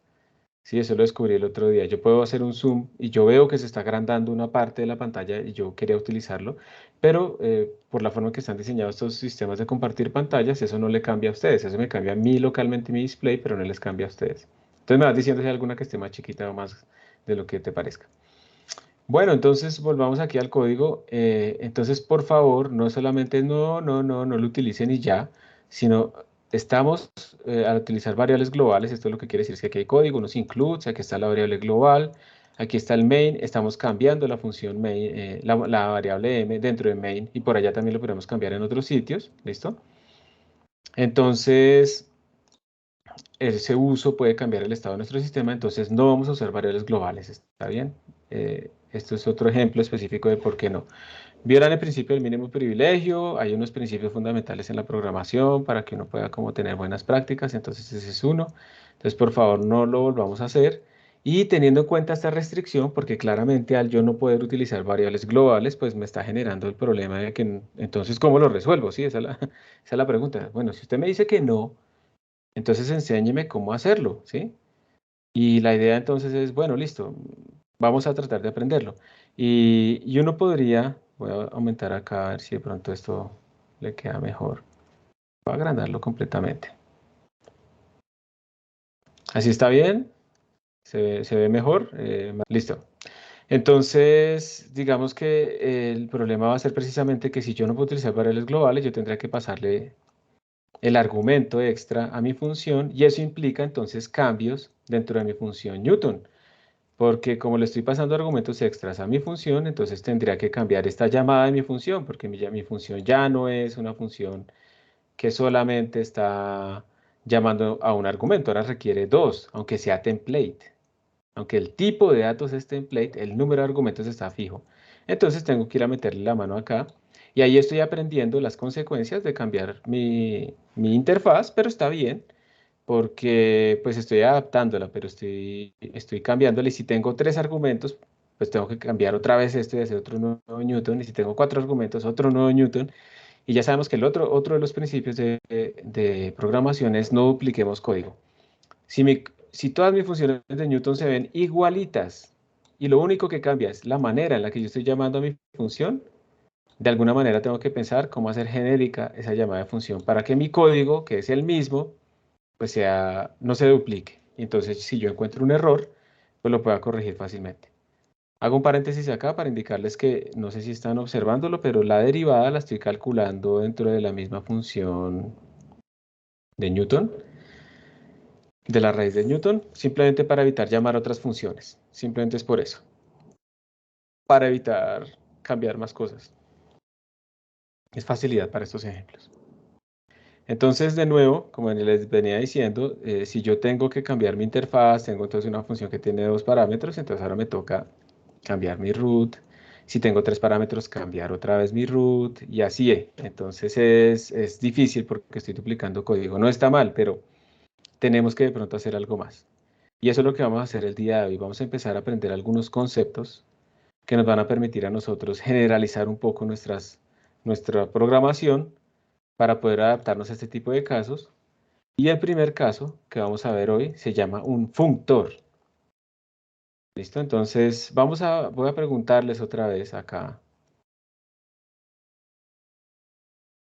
Sí, eso lo descubrí el otro día. Yo puedo hacer un zoom y yo veo que se está agrandando una parte de la pantalla y yo quería utilizarlo, pero por la forma que están diseñados estos sistemas de compartir pantallas, eso no le cambia a ustedes. Eso me cambia a mí localmente mi display, pero no les cambia a ustedes. Entonces me vas diciendo si hay alguna que esté más chiquita o más de lo que te parezca. Bueno, entonces volvamos aquí al código. Entonces, por favor, no solamente no lo utilicen y ya, sino estamos al utilizar variables globales. Esto lo que quiere decir es que aquí hay código, unos includes, aquí está la variable global, aquí está el main. Estamos cambiando la función main, la variable m dentro de main y por allá también lo podemos cambiar en otros sitios. ¿Listo? Entonces, ese uso puede cambiar el estado de nuestro sistema, entonces no vamos a usar variables globales, ¿está bien? Esto es otro ejemplo específico de por qué no. Vieran el principio del mínimo privilegio, hay unos principios fundamentales en la programación para que uno pueda como tener buenas prácticas, entonces ese es uno. Entonces, por favor, no lo volvamos a hacer. Y teniendo en cuenta esta restricción, porque claramente al yo no poder utilizar variables globales, pues me está generando el problema de que, entonces, ¿cómo lo resuelvo? Sí, esa es la pregunta. Bueno, si usted me dice que no, entonces enséñeme cómo hacerlo, ¿sí? Y la idea entonces es, bueno, listo, vamos a tratar de aprenderlo. Y uno podría, voy a aumentar acá a ver si de pronto esto le queda mejor. Voy a agrandarlo completamente. ¿Así está bien? Se ve mejor? Listo. Entonces, digamos que el problema va a ser precisamente que si yo no puedo utilizar variables globales, yo tendría que pasarle el argumento extra a mi función y eso implica entonces cambios dentro de mi función Newton. Porque como le estoy pasando argumentos extras a mi función, entonces tendría que cambiar esta llamada de mi función, porque mi función ya no es una función que solamente está llamando a un argumento, ahora requiere dos, aunque sea template. Aunque el tipo de datos es template, el número de argumentos está fijo. Entonces tengo que ir a meterle la mano acá y ahí estoy aprendiendo las consecuencias de cambiar mi interfaz, pero está bien porque pues estoy adaptándola, pero estoy cambiándola y si tengo tres argumentos, pues tengo que cambiar otra vez esto y hacer otro nuevo Newton, y si tengo cuatro argumentos, otro nuevo Newton, y ya sabemos que otro de los principios de programación es no dupliquemos código. Si todas mis funciones de Newton se ven igualitas y lo único que cambia es la manera en la que yo estoy llamando a mi función, de alguna manera tengo que pensar cómo hacer genérica esa llamada de función para que mi código, que es el mismo, pues no se duplique. Entonces, si yo encuentro un error, pues lo pueda corregir fácilmente. Hago un paréntesis acá para indicarles que no sé si están observándolo, pero la derivada la estoy calculando dentro de la misma función de Newton, de la raíz de Newton, simplemente para evitar llamar a otras funciones. Simplemente es por eso, para evitar cambiar más cosas. Es facilidad para estos ejemplos. Entonces, de nuevo, como les venía diciendo, si yo tengo que cambiar mi interfaz, tengo entonces una función que tiene dos parámetros, entonces ahora me toca cambiar mi root. Si tengo tres parámetros, cambiar otra vez mi root y así es. Entonces es difícil porque estoy duplicando código. No está mal, pero tenemos que de pronto hacer algo más. Y eso es lo que vamos a hacer el día de hoy. Vamos a empezar a aprender algunos conceptos que nos van a permitir a nosotros generalizar un poco nuestra programación para poder adaptarnos a este tipo de casos. Y el primer caso que vamos a ver hoy se llama un functor. ¿Listo? Entonces voy a preguntarles otra vez acá.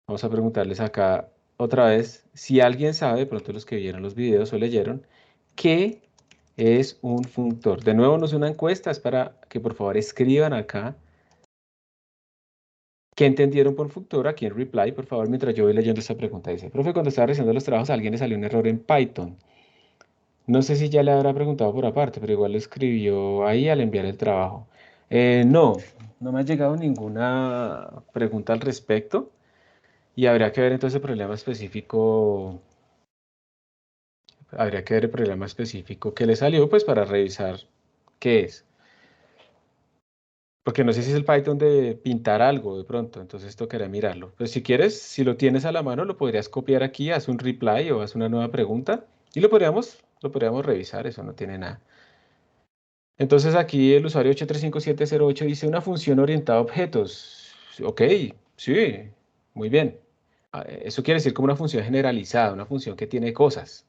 Vamos a preguntarles acá otra vez, si alguien sabe, de pronto los que vieron los videos o leyeron, ¿qué es un functor? De nuevo, no es una encuesta, es para que por favor escriban acá qué entendieron por functor, aquí en reply, por favor, mientras yo voy leyendo esta pregunta. Dice, profe, cuando estaba realizando los trabajos a alguien le salió un error en Python. No sé si ya le habrá preguntado por aparte, pero igual lo escribió ahí al enviar el trabajo. No, no me ha llegado ninguna pregunta al respecto y habría que ver entonces el problema específico. Habría que ver el problema específico que le salió, pues para revisar qué es. Porque no sé si es el Python de pintar algo de pronto, entonces tocaría mirarlo. Pues si quieres, si lo tienes a la mano, lo podrías copiar aquí, haz un reply o haz una nueva pregunta y lo podríamos revisar, eso no tiene nada. Entonces aquí el usuario 835708 dice una función orientada a objetos. Ok, sí, muy bien. Eso quiere decir como una función generalizada, una función que tiene cosas.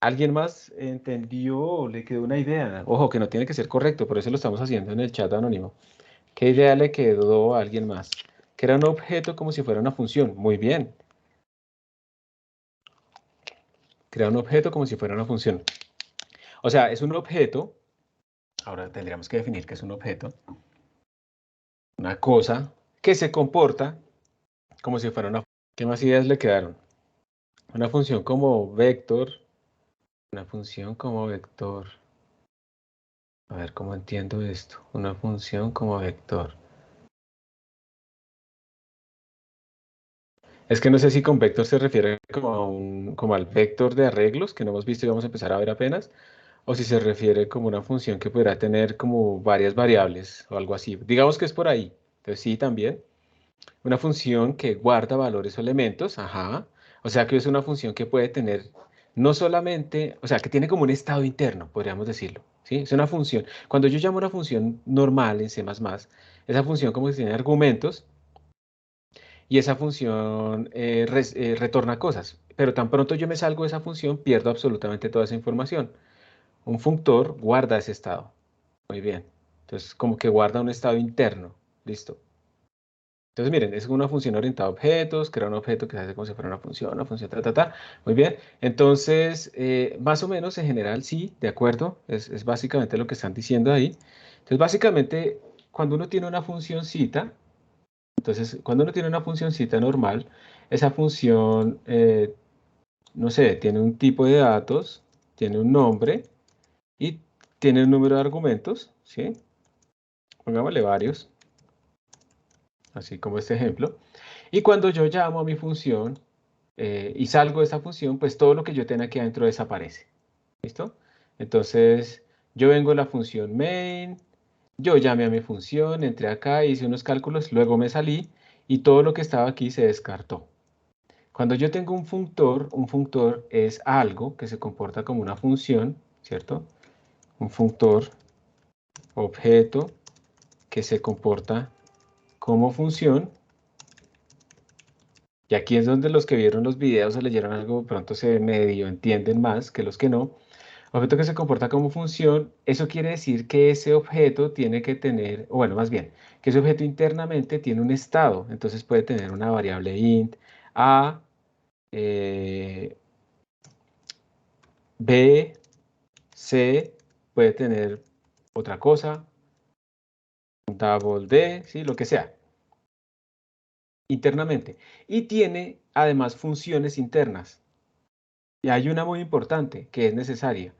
¿Alguien más entendió o le quedó una idea? Ojo, que no tiene que ser correcto, por eso lo estamos haciendo en el chat anónimo. ¿Qué idea le quedó a alguien más? Que era un objeto como si fuera una función. Muy bien. Crea un objeto como si fuera una función. O sea, es un objeto. Ahora tendríamos que definir qué es un objeto. Una cosa que se comporta como si fuera una función. ¿Qué más ideas le quedaron? Una función como vector. Una función como vector. A ver cómo entiendo esto. Una función como vector. Es que no sé si con vector se refiere como al vector de arreglos que no hemos visto y vamos a empezar a ver apenas, o si se refiere como una función que podrá tener como varias variables o algo así. Digamos que es por ahí. Entonces sí, también. Una función que guarda valores o elementos, ajá. O sea que es una función que puede tener no solamente, o sea, que tiene como un estado interno, podríamos decirlo. ¿Sí? Es una función. Cuando yo llamo una función normal en C++, esa función como que tiene argumentos y esa función retorna cosas. Pero tan pronto yo me salgo de esa función, pierdo absolutamente toda esa información. Un functor guarda ese estado. Muy bien. Entonces, como que guarda un estado interno. Listo. Entonces, miren, es una función orientada a objetos, crea un objeto que se hace como si fuera una función, ta, ta, ta. Muy bien. Entonces, más o menos en general, sí, de acuerdo. Es básicamente lo que están diciendo ahí. Entonces, básicamente, cuando uno tiene una funcioncita, entonces, cuando uno tiene una funcioncita normal, esa función, no sé, tiene un tipo de datos, tiene un nombre y tiene un número de argumentos, ¿sí? Pongámosle varios, así como este ejemplo. Y cuando yo llamo a mi función y salgo de esa función, pues todo lo que yo tenga aquí adentro desaparece. ¿Listo? Entonces, yo vengo a la función main, yo llamé a mi función, entré acá, hice unos cálculos, luego me salí y todo lo que estaba aquí se descartó. Cuando yo tengo un functor es algo que se comporta como una función, ¿cierto? Un functor, objeto, que se comporta como función. Y aquí es donde los que vieron los videos o leyeron algo, pronto se medio entienden más que los que no. Objeto que se comporta como función, eso quiere decir que ese objeto tiene que tener, o bueno, más bien, que ese objeto internamente tiene un estado. Entonces puede tener una variable int, a, eh, b, c, puede tener otra cosa, un double d, ¿sí? Lo que sea, internamente. Y tiene además funciones internas. Y hay una muy importante que es necesaria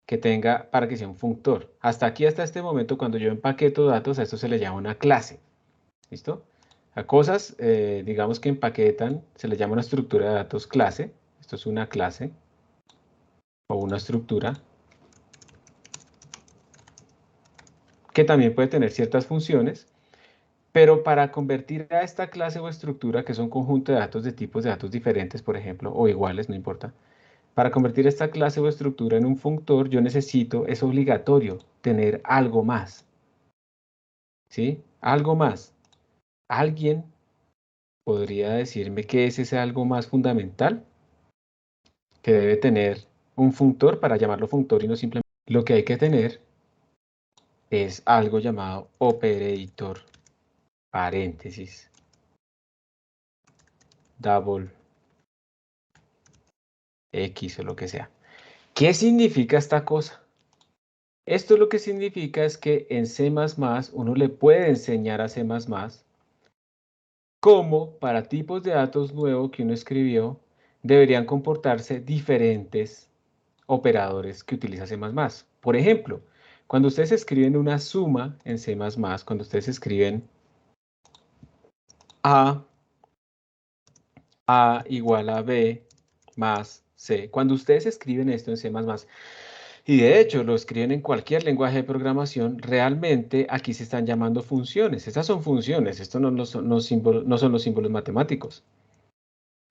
que tenga para que sea un functor. Hasta aquí, hasta este momento, cuando yo empaqueto datos, a esto se le llama una clase. ¿Listo? A cosas, digamos que empaquetan, se le llama una estructura de datos clase. Esto es una clase o una estructura que también puede tener ciertas funciones, pero para convertir a esta clase o estructura, que es un conjunto de datos de tipos de datos diferentes, por ejemplo, o iguales, no importa. Para convertir esta clase o estructura en un functor, yo necesito, es obligatorio, tener algo más. ¿Sí? Algo más. ¿Alguien podría decirme qué es ese algo más fundamental que debe tener un functor para llamarlo functor y no simplemente? Lo que hay que tener es algo llamado operator, paréntesis. double X o lo que sea. ¿Qué significa esta cosa? Esto lo que significa es que en C++ uno le puede enseñar a C++ cómo para tipos de datos nuevos que uno escribió deberían comportarse diferentes operadores que utiliza C++. Por ejemplo, cuando ustedes escriben una suma en C++, cuando ustedes escriben A igual a B más C, cuando ustedes escriben esto en C++, y de hecho lo escriben en cualquier lenguaje de programación, realmente aquí se están llamando funciones. Estas son funciones, estos no son los símbolos matemáticos.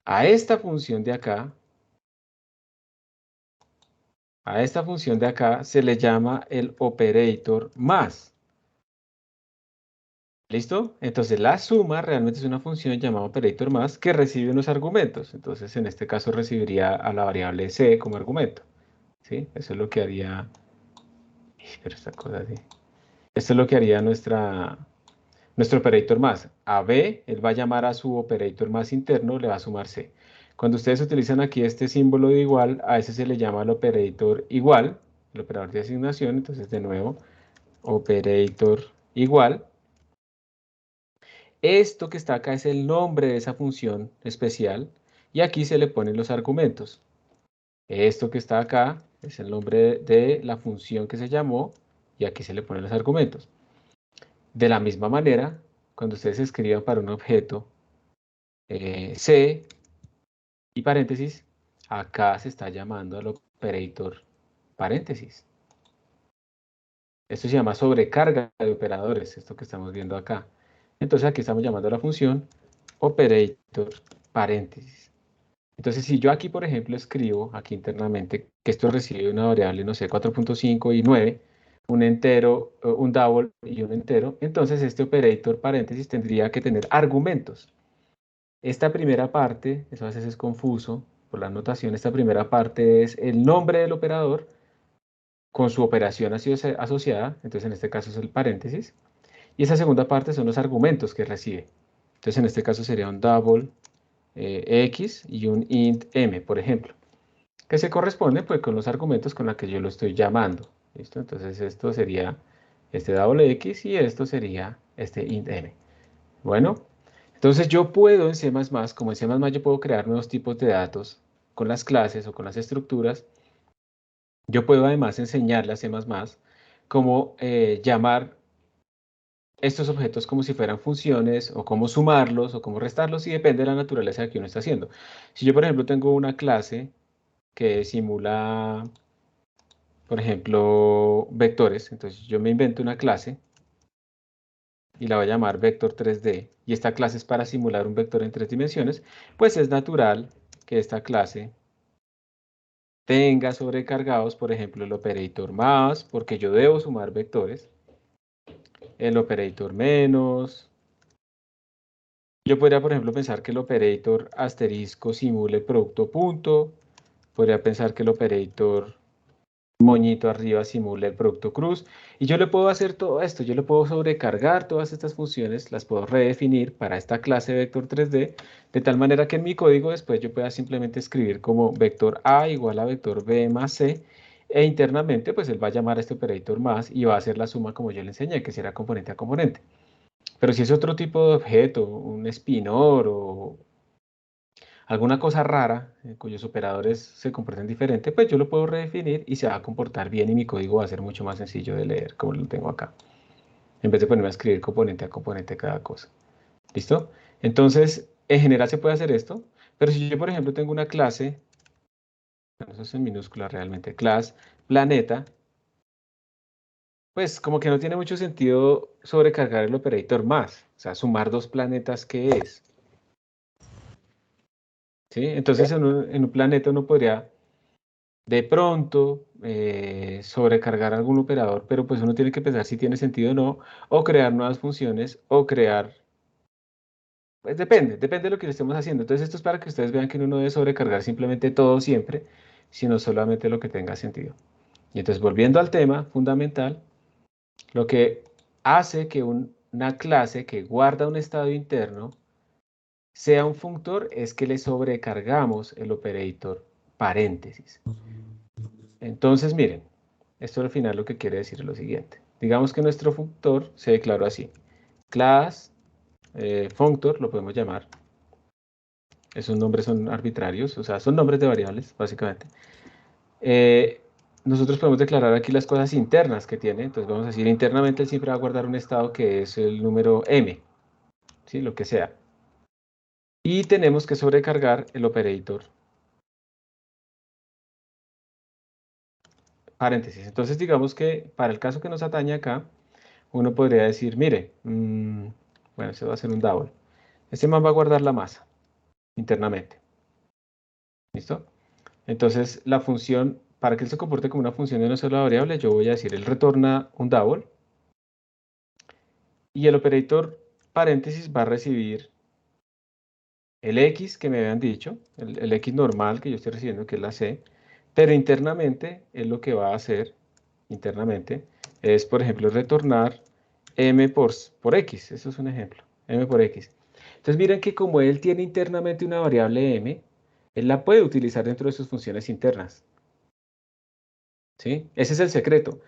A esta función de acá, se le llama el operator más. ¿Listo? Entonces la suma realmente es una función llamada operator más que recibe unos argumentos. Entonces en este caso recibiría a la variable c como argumento. ¿Sí? Eso es lo que haría... Pero esta cosa sí. Esto es lo que haría nuestro operator más. A B, él va a llamar a su operator más interno, le va a sumar C. Cuando ustedes utilizan aquí este símbolo de igual, a ese se le llama el operator igual, el operador de asignación. Entonces de nuevo, operator igual. Esto que está acá es el nombre de esa función especial y aquí se le ponen los argumentos. Esto que está acá es el nombre de la función que se llamó y aquí se le ponen los argumentos. De la misma manera, cuando ustedes escriban para un objeto C y paréntesis, acá se está llamando al operator paréntesis. Esto se llama sobrecarga de operadores, esto que estamos viendo acá. Entonces aquí estamos llamando a la función operator paréntesis. Entonces si yo aquí, por ejemplo, escribo aquí internamente que esto recibe una variable, no sé, 4.5 y 9, un entero, un double y un entero, entonces este operator paréntesis tendría que tener argumentos. Esta primera parte, eso a veces es confuso por la notación, esta primera parte es el nombre del operador con su operación asociada, entonces en este caso es el paréntesis, y esa segunda parte son los argumentos que recibe. Entonces en este caso sería un double x y un int m, por ejemplo, que se corresponde pues con los argumentos con los que yo lo estoy llamando. ¿Listo? Entonces esto sería este double x y esto sería este int m. Bueno, entonces yo puedo en C++, como en C++ yo puedo crear nuevos tipos de datos con las clases o con las estructuras, yo puedo además enseñarle a C++ cómo llamar estos objetos como si fueran funciones, o cómo sumarlos, o cómo restarlos, y depende de la naturaleza que uno está haciendo. Si yo, por ejemplo, tengo una clase que simula, por ejemplo, vectores, entonces yo me invento una clase y la voy a llamar vector 3D, y esta clase es para simular un vector en 3 dimensiones, pues es natural que esta clase tenga sobrecargados, por ejemplo, el operator más, porque yo debo sumar vectores, el operator menos. Yo podría, por ejemplo, pensar que el operator asterisco simule el producto punto. Podría pensar que el operator moñito arriba simule el producto cruz. Y yo le puedo hacer todo esto. Yo le puedo sobrecargar todas estas funciones, las puedo redefinir para esta clase vector 3D, de tal manera que en mi código después yo pueda simplemente escribir como vector A igual a vector B más C. E internamente, pues él va a llamar a este operator más y va a hacer la suma como yo le enseñé, que será componente a componente. Pero si es otro tipo de objeto, un espinor o alguna cosa rara cuyos operadores se comporten diferente, pues yo lo puedo redefinir y se va a comportar bien y mi código va a ser mucho más sencillo de leer, como lo tengo acá, en vez de ponerme a escribir componente a componente cada cosa. ¿Listo? Entonces, en general se puede hacer esto, pero si yo, por ejemplo, tengo una clase, bueno, eso es en minúscula realmente, class planeta, pues como que no tiene mucho sentido sobrecargar el operator más, o sea, sumar dos planetas, ¿qué es? ¿Sí? Entonces en un planeta uno podría de pronto sobrecargar algún operador, pero pues uno tiene que pensar si tiene sentido o no, o crear nuevas funciones, o crear, pues depende de lo que le estemos haciendo. Entonces esto es para que ustedes vean que uno no debe sobrecargar simplemente todo siempre, sino solamente lo que tenga sentido. Y entonces volviendo al tema fundamental, lo que hace que una clase que guarda un estado interno sea un functor es que le sobrecargamos el operator paréntesis. Entonces, miren, esto al final lo que quiere decir es lo siguiente. Digamos que nuestro functor se declaró así. Class functor, lo podemos llamar. Esos nombres son arbitrarios, o sea, son nombres de variables, básicamente. Nosotros podemos declarar aquí las cosas internas que tiene. Entonces vamos a decir, internamente él siempre va a guardar un estado que es el número m, ¿sí? Lo que sea. Y tenemos que sobrecargar el operator paréntesis. Entonces digamos que para el caso que nos atañe acá, uno podría decir, mire, bueno, se va a hacer un double. Este man va a guardar la masa internamente. ¿Listo? Entonces la función, para que él se comporte como una función de una sola variable, yo voy a decir, él retorna un double. Y el operator paréntesis va a recibir el X que me habían dicho, el X normal que yo estoy recibiendo, que es la C, pero internamente él lo que va a hacer, internamente, es, por ejemplo, retornar M por X. Eso es un ejemplo, M por X. Entonces miren que como él tiene internamente una variable M, él la puede utilizar dentro de sus funciones internas. ¿Sí? Ese es el secreto.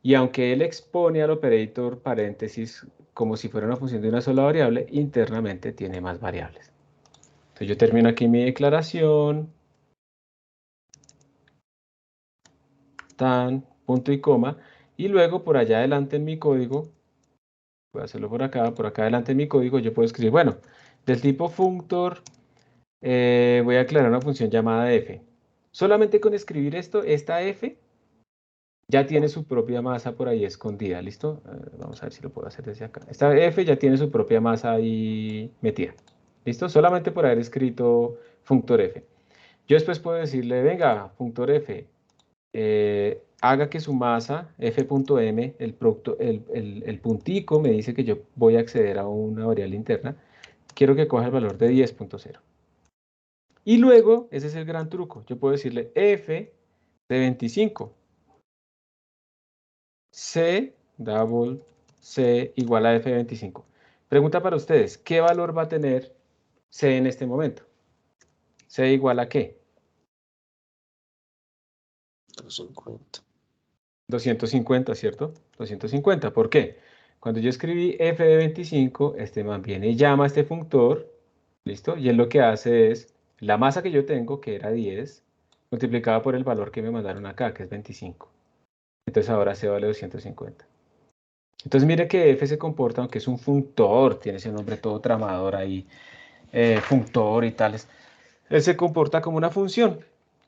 Y aunque él expone al operator paréntesis como si fuera una función de una sola variable, internamente tiene más variables. Entonces yo termino aquí mi declaración, tan, punto y coma, y luego por allá adelante en mi código, voy a hacerlo por acá adelante en mi código, yo puedo escribir, bueno, del tipo functor, voy a declarar una función llamada f. Solamente con escribir esto, esta f ya tiene su propia masa por ahí escondida, ¿listo? Vamos a ver si lo puedo hacer desde acá. Esta f ya tiene su propia masa ahí metida, ¿listo? Solamente por haber escrito functor f. Yo después puedo decirle, venga, functor f, haga que su masa, f.m, el puntico me dice que yo voy a acceder a una variable interna, quiero que coja el valor de 10.0. Y luego, ese es el gran truco, yo puedo decirle f de 25. C, double C igual a F de 25. Pregunta para ustedes, ¿qué valor va a tener C en este momento? ¿C igual a qué? 250. 250, ¿cierto? 250, ¿por qué? Cuando yo escribí F de 25, este man viene y llama a este functor, ¿listo? Y él lo que hace es, la masa que yo tengo, que era 10, multiplicada por el valor que me mandaron acá, que es 25. Entonces ahora C vale 250. Entonces mire que F se comporta, aunque es un functor, tiene ese nombre todo tramador ahí, functor y tales, él se comporta como una función.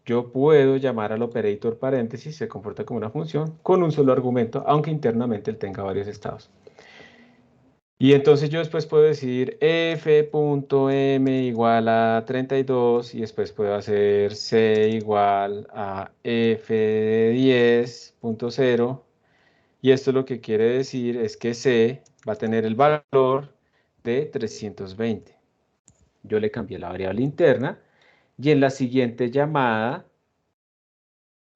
Yo puedo llamar al operator paréntesis, se comporta como una función, con un solo argumento, aunque internamente él tenga varios estados. Y entonces yo después puedo decir f.m igual a 32 y después puedo hacer c igual a f de 10.0. Y esto lo que quiere decir es que C va a tener el valor de 320. Yo le cambié la variable interna y en la siguiente llamada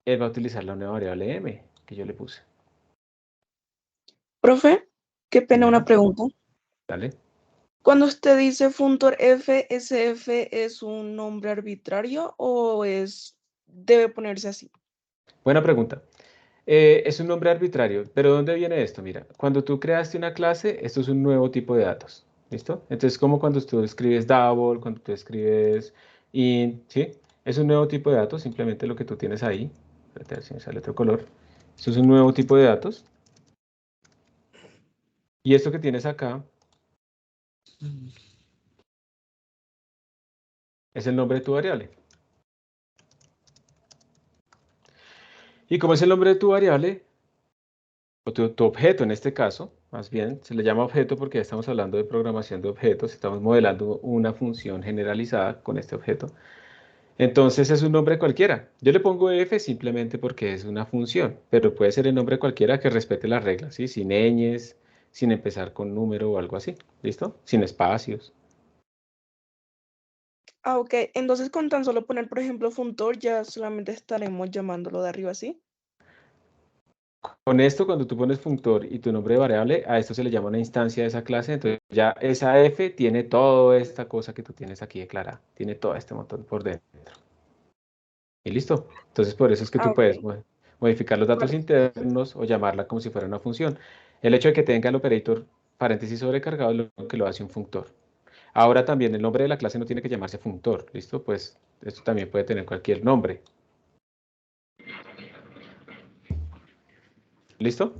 él va a utilizar la nueva variable M que yo le puse. Profe, qué pena una Señora, pregunta. dale. Cuando usted dice functor f, ¿ese f es un nombre arbitrario o debe ponerse así? Buena pregunta. Es un nombre arbitrario, pero ¿dónde viene esto? Mira, cuando tú creaste una clase, esto es un nuevo tipo de datos. ¿Listo? Entonces, como cuando tú escribes double, cuando tú escribes int, ¿sí? Es un nuevo tipo de datos, simplemente lo que tú tienes ahí. Espérate a ver si me sale otro color. Esto es un nuevo tipo de datos. Y esto que tienes acá es el nombre de tu variable. Y como es el nombre de tu variable, o tu objeto en este caso, más bien, se le llama objeto porque ya estamos hablando de programación de objetos, estamos modelando una función generalizada con este objeto. Entonces es un nombre cualquiera. Yo le pongo f simplemente porque es una función, pero puede ser el nombre cualquiera que respete las reglas, ¿sí? Sin ñes, sin empezar con número o algo así, ¿listo? Sin espacios. Ah, ok. Entonces con tan solo poner, por ejemplo, functor, ya solamente estaremos llamándolo de arriba así. Con esto, cuando tú pones functor y tu nombre de variable, a esto se le llama una instancia de esa clase, entonces ya esa f tiene toda esta cosa que tú tienes aquí declarada, tiene todo este montón por dentro. Y listo. Entonces, por eso es que Ah, tú ok. puedes modificar los datos Vale. internos o llamarla como si fuera una función. El hecho de que tenga el operator paréntesis sobrecargado es lo que lo hace un functor. Ahora también el nombre de la clase no tiene que llamarse functor, ¿listo? Pues esto también puede tener cualquier nombre. ¿Listo?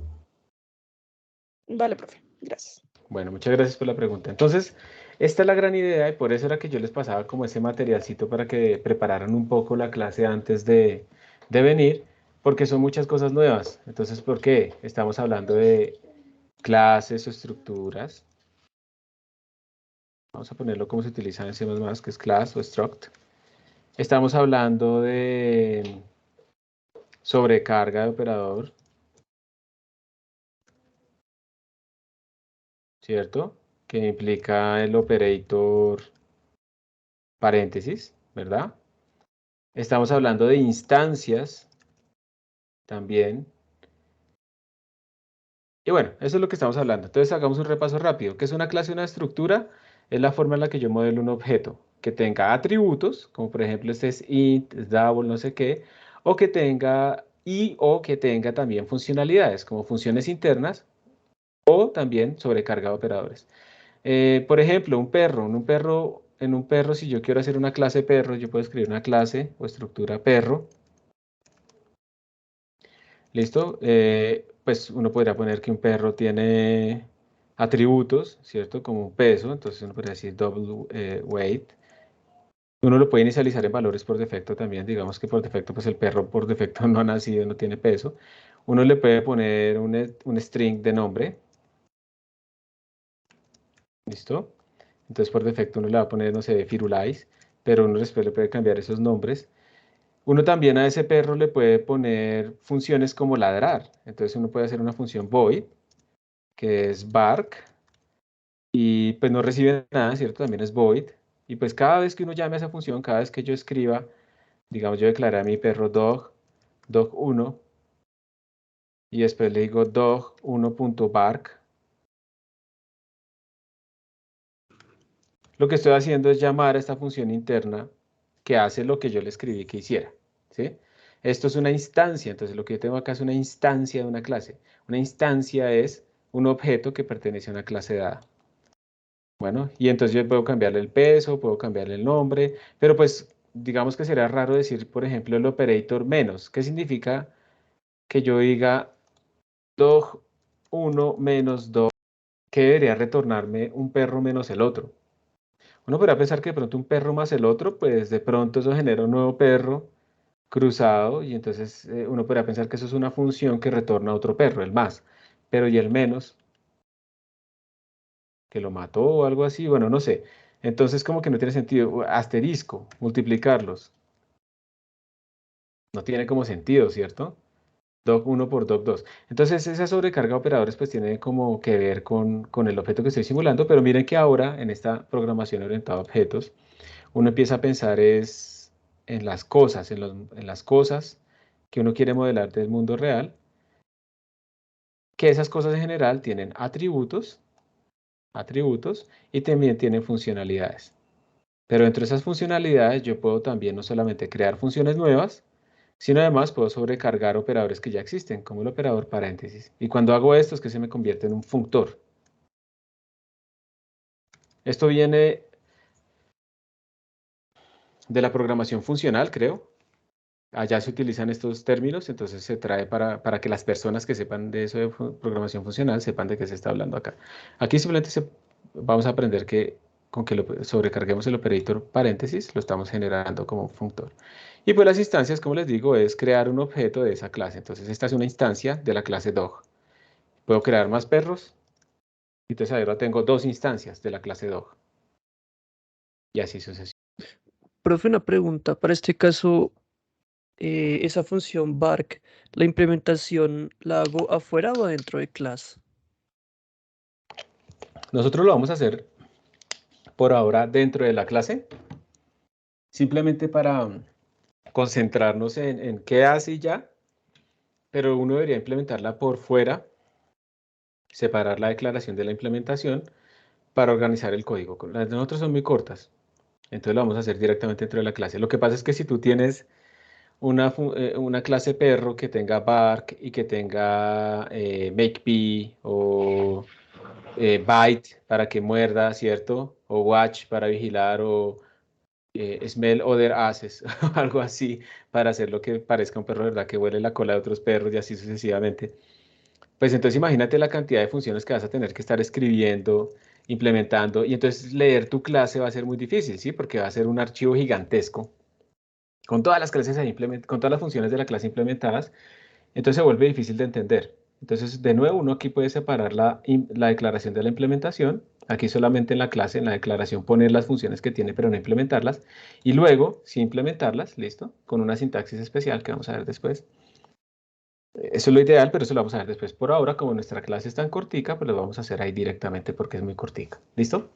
Vale, profe. Gracias. Bueno, muchas gracias por la pregunta. Entonces, esta es la gran idea y por eso era que yo les pasaba como ese materialcito para que prepararan un poco la clase antes de venir, porque son muchas cosas nuevas. Entonces, ¿por qué? Estamos hablando de clases o estructuras. Vamos a ponerlo como se utiliza en C++, que es class o struct. Estamos hablando de sobrecarga de operador, ¿cierto? Que implica el operator paréntesis, ¿verdad? Estamos hablando de instancias también. Y bueno, eso es lo que estamos hablando. Entonces hagamos un repaso rápido. ¿Qué es una clase? Una estructura es la forma en la que yo modelo un objeto que tenga atributos, como por ejemplo este es int, es double, no sé qué, o que tenga o que tenga también funcionalidades, como funciones internas o también sobrecarga de operadores. Por ejemplo, en un perro, si yo quiero hacer una clase perro, yo puedo escribir una clase o estructura perro. ¿Listo? Pues uno podría poner que un perro tiene atributos, ¿cierto? Como un peso, entonces uno podría decir double weight. Uno lo puede inicializar en valores por defecto también, digamos que por defecto, pues el perro por defecto no ha nacido, no tiene peso. Uno le puede poner un string de nombre, ¿listo? Entonces por defecto uno le va a poner, no sé, Firulais, pero uno después le puede cambiar esos nombres. Uno también a ese perro le puede poner funciones como ladrar, entonces uno puede hacer una función void, que es bark, y pues no recibe nada, ¿cierto? También es void. Y pues cada vez que uno llame a esa función, cada vez que yo escriba, digamos, yo declaré a mi perro dog1, y después le digo dog1.bark, lo que estoy haciendo es llamar a esta función interna que hace lo que yo le escribí que hiciera, ¿sí? Esto es una instancia, entonces lo que yo tengo acá es una instancia de una clase. Una instancia es un objeto que pertenece a una clase dada. Bueno, y entonces yo puedo cambiarle el peso, puedo cambiarle el nombre, pero pues digamos que sería raro decir, por ejemplo, el operator menos. ¿Qué significa que yo diga dog1 menos dog? ¿Qué debería retornarme un perro menos el otro? Uno podría pensar que de pronto un perro más el otro, pues de pronto eso genera un nuevo perro cruzado y entonces uno podría pensar que eso es una función que retorna a otro perro, el más. Pero y el menos, que lo mató o algo así, bueno, no sé. Entonces como que no tiene sentido. Asterisco, multiplicarlos. No tiene como sentido, ¿cierto? Doc1 por doc2. Entonces esa sobrecarga de operadores pues tiene como que ver con el objeto que estoy simulando, pero miren que ahora en esta programación orientada a objetos, uno empieza a pensar es en las cosas, en las cosas que uno quiere modelar del mundo real, que esas cosas en general tienen atributos y también tienen funcionalidades. Pero dentro de esas funcionalidades yo puedo también no solamente crear funciones nuevas, sino además puedo sobrecargar operadores que ya existen, como el operador paréntesis. Y cuando hago esto es que se me convierte en un functor. Esto viene de la programación funcional, creo. Allá se utilizan estos términos, entonces se trae para que las personas que sepan de eso de programación funcional sepan de qué se está hablando acá. Aquí simplemente vamos a aprender que con que sobrecarguemos el operator paréntesis, lo estamos generando como un functor. Y pues las instancias, como les digo, es crear un objeto de esa clase. Entonces esta es una instancia de la clase dog. Puedo crear más perros, entonces ahora tengo dos instancias de la clase dog. Y así sucesivamente. Profe, una pregunta. Para este caso, esa función bark, ¿la implementación la hago afuera o adentro de class? Nosotros lo vamos a hacer por ahora dentro de la clase, simplemente para concentrarnos en qué hace y ya. pero uno debería implementarla por fuera, separar la declaración de la implementación para organizar el código. Las de nosotros son muy cortas, entonces lo vamos a hacer directamente dentro de la clase. Lo que pasa es que si tú tienes una clase perro que tenga bark y que tenga make o bite para que muerda, ¿cierto? O watch para vigilar o smell other asses, algo así, para hacer lo que parezca un perro, ¿verdad? Que huele la cola de otros perros y así sucesivamente. Pues entonces imagínate la cantidad de funciones que vas a tener que estar escribiendo, implementando, y entonces leer tu clase va a ser muy difícil, ¿sí? Porque va a ser un archivo gigantesco con todas las clases ahí con todas las funciones de la clase implementadas, entonces se vuelve difícil de entender. Entonces, de nuevo, uno aquí puede separar la declaración de la implementación. Aquí solamente en la clase, en la declaración, poner las funciones que tiene, pero no implementarlas. Y luego, sí implementarlas, listo, con una sintaxis especial que vamos a ver después. Eso es lo ideal, pero eso lo vamos a ver después. Por ahora, como nuestra clase es tan cortica, pues lo vamos a hacer ahí directamente porque es muy cortica. ¿Listo?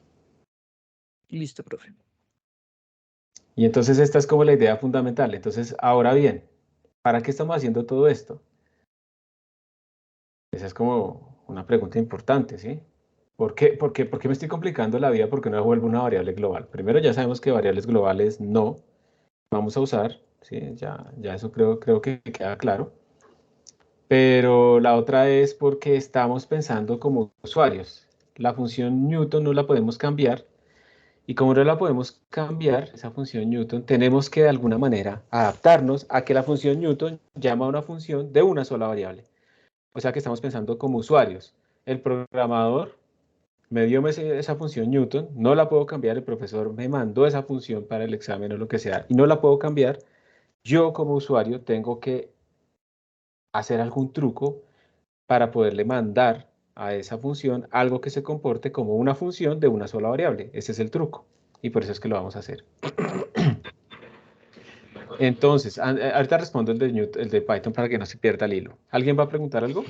Listo, profe. Y entonces esta es como la idea fundamental. Entonces, ahora bien, ¿para qué estamos haciendo todo esto? Esa es como una pregunta importante, ¿sí? ¿Por qué me estoy complicando la vida? Porque no vuelvo una variable global. Primero, ya sabemos que variables globales no vamos a usar, ¿sí? Ya eso creo que queda claro. Pero la otra es porque estamos pensando como usuarios. La función Newton no la podemos cambiar. Y como no la podemos cambiar, esa función Newton, tenemos que de alguna manera adaptarnos a que la función Newton llama a una función de una sola variable. O sea que estamos pensando como usuarios. El programador me dio esa función Newton, no la puedo cambiar, el profesor me mandó esa función para el examen o lo que sea, y no la puedo cambiar. Yo como usuario tengo que hacer algún truco para poderle mandar a esa función algo que se comporte como una función de una sola variable. Ese es el truco, y por eso es que lo vamos a hacer. Entonces, ahorita respondo el de Python para que no se pierda el hilo. ¿Alguien va a preguntar algo?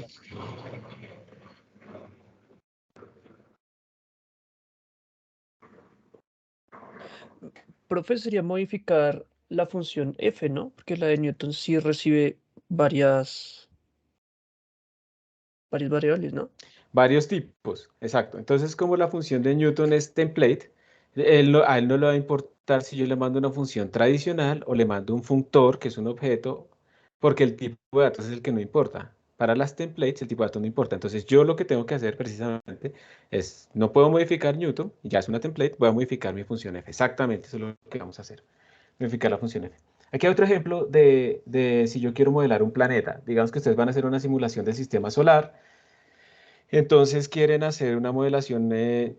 Profe, sería modificar la función f, ¿no? Porque la de Newton sí recibe varias variables, ¿no? Varios tipos, exacto. Entonces, como la función de Newton es template, a él no le va a importar si yo le mando una función tradicional o le mando un functor, que es un objeto, porque el tipo de datos es el que no importa. Para las templates, el tipo de datos no importa. Entonces, yo lo que tengo que hacer precisamente es, no puedo modificar Newton, ya es una template, voy a modificar mi función f. Exactamente, eso es lo que vamos a hacer, modificar la función f. Aquí hay otro ejemplo de si yo quiero modelar un planeta. Digamos que ustedes van a hacer una simulación del sistema solar. Entonces quieren hacer una modelación de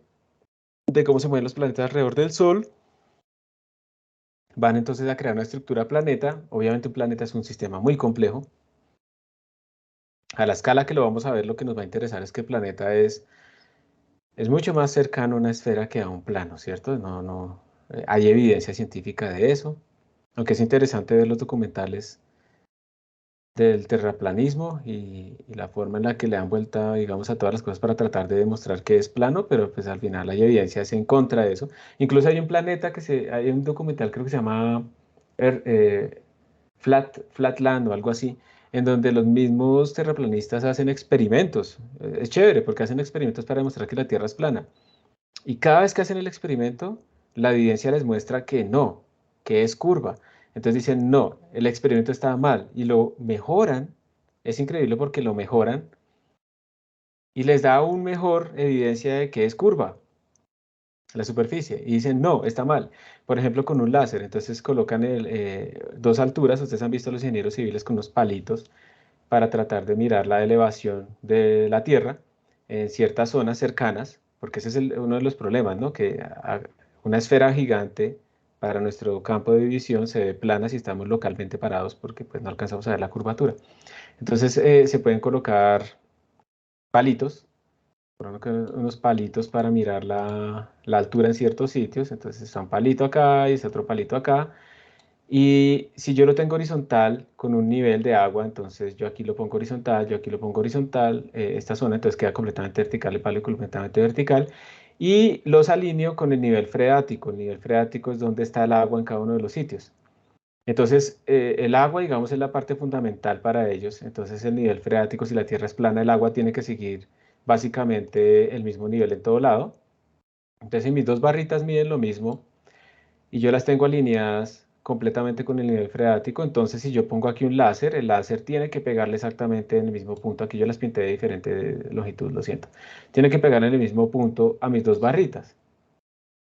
cómo se mueven los planetas alrededor del Sol. Van entonces a crear una estructura planeta. Obviamente un planeta es un sistema muy complejo. A la escala que lo vamos a ver, lo que nos va a interesar es que el planeta es mucho más cercano a una esfera que a un plano, ¿cierto? Hay evidencia científica de eso. Aunque es interesante ver los documentales del terraplanismo y la forma en la que le dan vuelta, digamos, a todas las cosas para tratar de demostrar que es plano, pero pues al final hay evidencias en contra de eso. Incluso hay un planeta hay un documental creo que se llama er- eh, Flatland o algo así, en donde los mismos terraplanistas hacen experimentos. Es chévere porque hacen experimentos para demostrar que la Tierra es plana. Y cada vez que hacen el experimento, la evidencia les muestra que no, que es curva. Entonces dicen, no, el experimento estaba mal y lo mejoran. Es increíble porque lo mejoran y les da aún mejor evidencia de que es curva la superficie. Y dicen, no, está mal. Por ejemplo, con un láser. Entonces colocan dos alturas. Ustedes han visto a los ingenieros civiles con unos palitos para tratar de mirar la elevación de la Tierra en ciertas zonas cercanas, porque ese es uno de los problemas, ¿no? Que una esfera gigante para nuestro campo de visión se ve plana si estamos localmente parados porque pues, no alcanzamos a ver la curvatura. Entonces se pueden colocar palitos, unos palitos para mirar la altura en ciertos sitios. Entonces está un palito acá y está otro palito acá. Y si yo lo tengo horizontal con un nivel de agua, entonces yo aquí lo pongo horizontal, yo aquí lo pongo horizontal, esta zona entonces queda completamente vertical, el palo completamente vertical. Y los alineo con el nivel freático. El nivel freático es donde está el agua en cada uno de los sitios. Entonces, el agua, digamos, es la parte fundamental para ellos. Entonces, el nivel freático, si la Tierra es plana, el agua tiene que seguir básicamente el mismo nivel en todo lado. Entonces, si mis dos barritas miden lo mismo y yo las tengo alineadas completamente con el nivel freático, entonces si yo pongo aquí un láser, el láser tiene que pegarle exactamente en el mismo punto. Aquí yo las pinté de diferente longitud, lo siento. Tiene que pegarle en el mismo punto a mis dos barritas.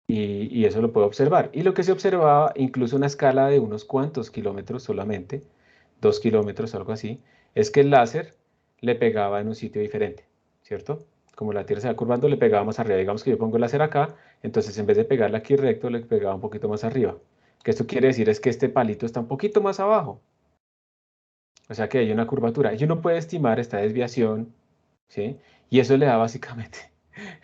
Y eso lo puedo observar. Y lo que se observaba, incluso una escala de unos cuantos kilómetros solamente, 2 kilómetros, algo así, es que el láser le pegaba en un sitio diferente, ¿cierto? Como la Tierra se va curvando, le pegaba más arriba. Digamos que yo pongo el láser acá, entonces en vez de pegarle aquí recto, le pegaba un poquito más arriba. Que esto quiere decir es que este palito está un poquito más abajo. O sea que hay una curvatura. Y uno puede estimar esta desviación, ¿sí? Y eso le da básicamente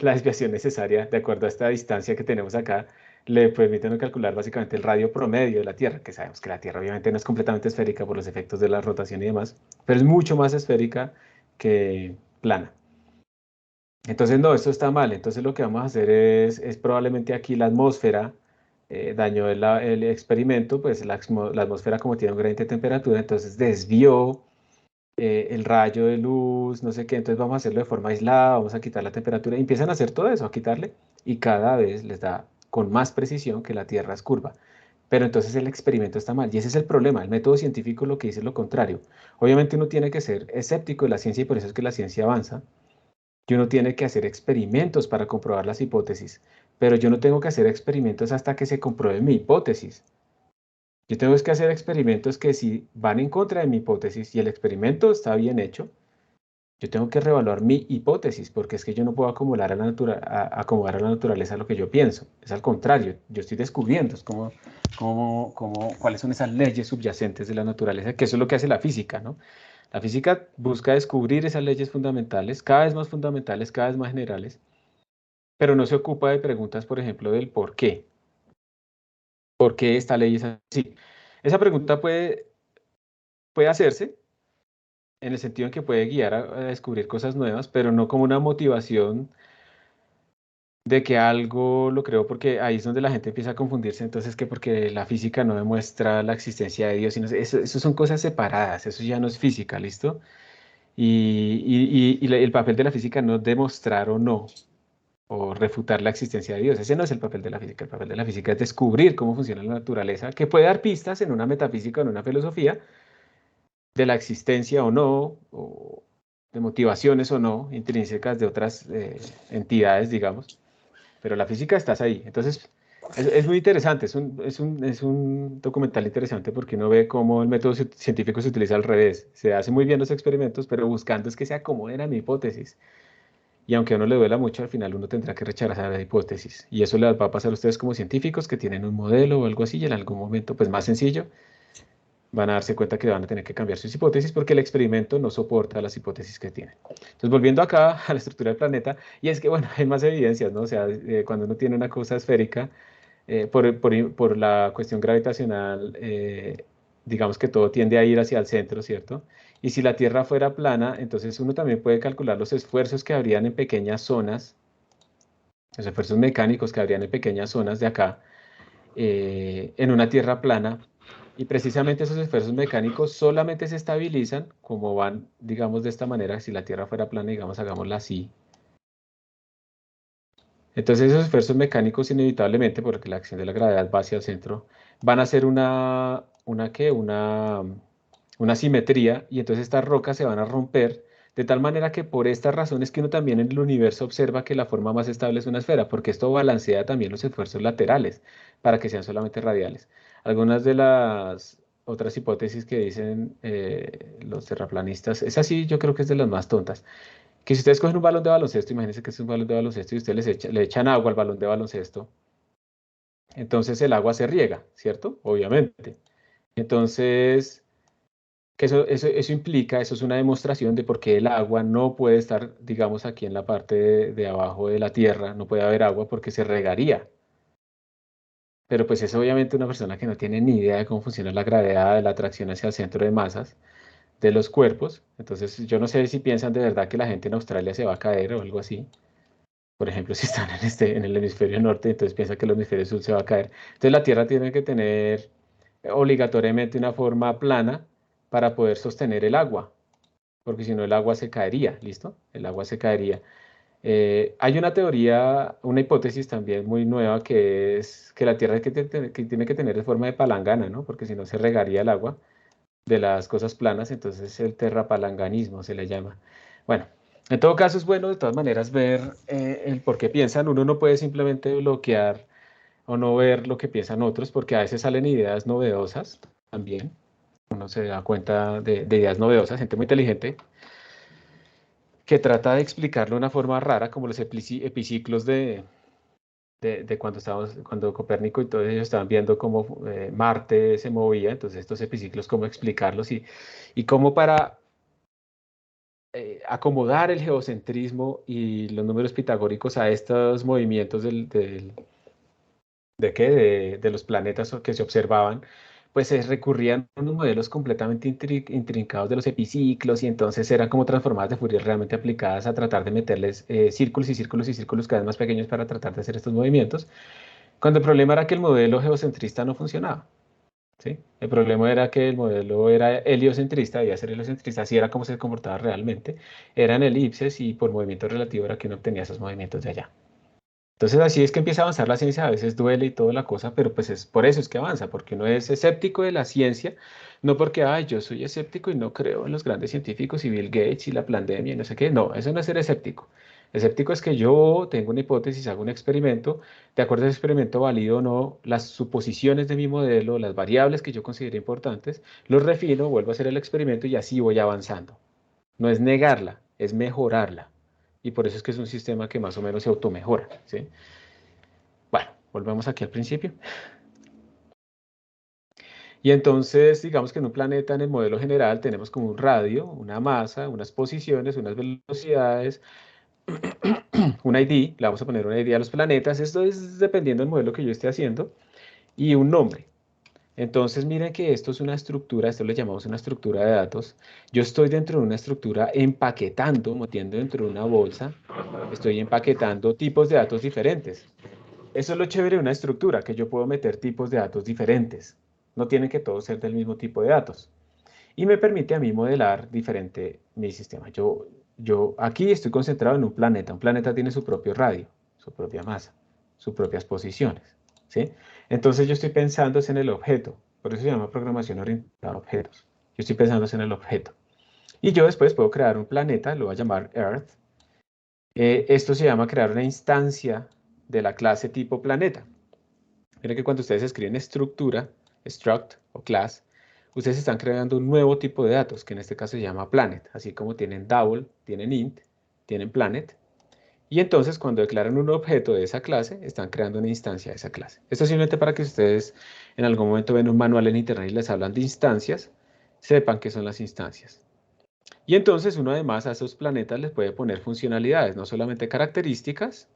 la desviación necesaria de acuerdo a esta distancia que tenemos acá. Le permiten calcular básicamente el radio promedio de la Tierra, que sabemos que la Tierra obviamente no es completamente esférica por los efectos de la rotación y demás, pero es mucho más esférica que plana. Entonces, no, esto está mal. Entonces, lo que vamos a hacer es probablemente aquí la atmósfera dañó el experimento, pues la atmósfera como tiene un gradiente de temperatura, entonces desvió el rayo de luz, no sé qué, entonces vamos a hacerlo de forma aislada, vamos a quitar la temperatura, y empiezan a hacer todo eso, a quitarle, y cada vez les da con más precisión que la Tierra es curva. Pero entonces el experimento está mal, y ese es el problema, el método científico lo que dice es lo contrario. Obviamente uno tiene que ser escéptico de la ciencia, y por eso es que la ciencia avanza, y uno tiene que hacer experimentos para comprobar las hipótesis, pero yo no tengo que hacer experimentos hasta que se compruebe mi hipótesis. Yo tengo que hacer experimentos que si van en contra de mi hipótesis y el experimento está bien hecho, yo tengo que reevaluar mi hipótesis, porque es que yo no puedo acomodar a la naturaleza lo que yo pienso. Es al contrario, yo estoy descubriendo es cuáles son esas leyes subyacentes de la naturaleza, que eso es lo que hace la física, ¿no? La física busca descubrir esas leyes fundamentales, cada vez más fundamentales, cada vez más generales, pero no se ocupa de preguntas, por ejemplo, del por qué. ¿Por qué esta ley es así? Esa pregunta puede hacerse en el sentido en que puede guiar a descubrir cosas nuevas, pero no como una motivación de que algo lo creo, porque ahí es donde la gente empieza a confundirse, entonces que porque la física no demuestra la existencia de Dios, sino eso son cosas separadas, eso ya no es física, ¿listo? Y el papel de la física no es demostrar o no, o refutar la existencia de Dios, ese no es el papel de la física, el papel de la física es descubrir cómo funciona la naturaleza, que puede dar pistas en una metafísica o en una filosofía, de la existencia o no, o de motivaciones o no, intrínsecas de otras entidades, digamos, pero la física estás ahí. Entonces, es muy interesante, es un documental interesante porque uno ve cómo el método científico se utiliza al revés. Se hace muy bien los experimentos, pero buscando es que se acomoden a mi hipótesis. Y aunque a uno le duela mucho, al final uno tendrá que rechazar la hipótesis. Y eso les va a pasar a ustedes como científicos que tienen un modelo o algo así, y en algún momento, pues más sencillo, van a darse cuenta que van a tener que cambiar sus hipótesis porque el experimento no soporta las hipótesis que tienen. Entonces, volviendo acá a la estructura del planeta, y es que, bueno, hay más evidencias, ¿no? O sea, cuando uno tiene una cosa esférica, por la cuestión gravitacional, digamos que todo tiende a ir hacia el centro, ¿cierto? Y si la Tierra fuera plana, entonces uno también puede calcular los esfuerzos que habrían en pequeñas zonas, los esfuerzos mecánicos que habrían en pequeñas zonas de acá, en una Tierra plana, y precisamente esos esfuerzos mecánicos solamente se estabilizan como van, digamos, de esta manera. Si la Tierra fuera plana, digamos, hagámosla así. Entonces esos esfuerzos mecánicos inevitablemente, porque la acción de la gravedad va hacia el centro, van a ser ¿qué? Una simetría, y entonces estas rocas se van a romper de tal manera que por estas razones que uno también en el universo observa que la forma más estable es una esfera, porque esto balancea también los esfuerzos laterales para que sean solamente radiales. Algunas de las otras hipótesis que dicen los terraplanistas, es así, yo creo que es de las más tontas, que si ustedes cogen un balón de baloncesto, imagínense que es un balón de baloncesto y ustedes le echan agua al balón de baloncesto, entonces el agua se riega, ¿cierto? Obviamente. Entonces, que eso implica, eso es una demostración de por qué el agua no puede estar, digamos, aquí en la parte de abajo de la tierra, no puede haber agua porque se regaría. Pero pues es obviamente una persona que no tiene ni idea de cómo funciona la gravedad, de la atracción hacia el centro de masas de los cuerpos. Entonces, yo no sé si piensan de verdad que la gente en Australia se va a caer o algo así. Por ejemplo, si están en el hemisferio norte, entonces piensa que el hemisferio sur se va a caer. Entonces la Tierra tiene que tener obligatoriamente una forma plana para poder sostener el agua, porque si no el agua se caería, ¿listo? El agua se caería. Hay una teoría, una hipótesis también muy nueva que es que la Tierra que tiene que tener de forma de palangana, ¿no? Porque si no se regaría el agua de las cosas planas, entonces el terrapalanganismo se le llama. Bueno, en todo caso es bueno de todas maneras ver el por qué piensan. Uno no puede simplemente bloquear o no ver lo que piensan otros, porque a veces salen ideas novedosas también. Uno se da cuenta de ideas novedosas, gente muy inteligente que trata de explicarlo de una forma rara, como los epiciclos de cuando cuando Copérnico y todos ellos estaban viendo cómo Marte se movía, entonces estos epiciclos, cómo explicarlos y cómo para acomodar el geocentrismo y los números pitagóricos a estos movimientos de los planetas que se observaban, pues se recurrían a unos modelos completamente intrincados de los epiciclos y entonces eran como transformadas de Fourier realmente aplicadas a tratar de meterles círculos y círculos y círculos cada vez más pequeños para tratar de hacer estos movimientos, cuando el problema era que el modelo geocentrista no funcionaba. ¿Sí? El problema era que el modelo era heliocentrista, debía ser heliocentrista, así era como se comportaba realmente, eran elipses y por movimiento relativo era que uno obtenía esos movimientos de allá. Entonces así es que empieza a avanzar la ciencia, a veces duele y toda la cosa, pero pues es por eso es que avanza, porque uno es escéptico de la ciencia, no porque, ay, yo soy escéptico y no creo en los grandes científicos y Bill Gates y la pandemia y no sé qué, no, eso no es ser escéptico. Escéptico es que yo tengo una hipótesis, hago un experimento, de acuerdo a ese experimento valido o no, las suposiciones de mi modelo, las variables que yo considero importantes, los refino, vuelvo a hacer el experimento y así voy avanzando. No es negarla, es mejorarla. Y por eso es que es un sistema que más o menos se automejora, ¿sí? Bueno, volvemos aquí al principio. Y entonces, digamos que en un planeta, en el modelo general, tenemos como un radio, una masa, unas posiciones, unas velocidades, un ID, le vamos a poner un ID a los planetas, esto es dependiendo del modelo que yo esté haciendo, y un nombre. Entonces, miren que esto es una estructura, esto le llamamos una estructura de datos. Yo estoy dentro de una estructura empaquetando, metiendo dentro de una bolsa, estoy empaquetando tipos de datos diferentes. Eso es lo chévere de una estructura, que yo puedo meter tipos de datos diferentes. No tienen que todos ser del mismo tipo de datos. Y me permite a mí modelar diferente mi sistema. Yo aquí estoy concentrado en un planeta. Un planeta tiene su propio radio, su propia masa, sus propias posiciones. ¿Sí? Entonces yo estoy pensando en el objeto. Por eso se llama programación orientada a objetos. Yo estoy pensando en el objeto. Y yo después puedo crear un planeta, lo voy a llamar Earth. Esto se llama crear una instancia de la clase tipo planeta. Miren que cuando ustedes escriben estructura, struct o class, ustedes están creando un nuevo tipo de datos, que en este caso se llama planet, así como tienen double, tienen int, tienen planet. Y entonces cuando declaran un objeto de esa clase, están creando una instancia de esa clase. Esto simplemente para que ustedes en algún momento ven un manual en internet y les hablan de instancias, sepan qué son las instancias. Y entonces uno además a esos planetas les puede poner funcionalidades, no solamente características,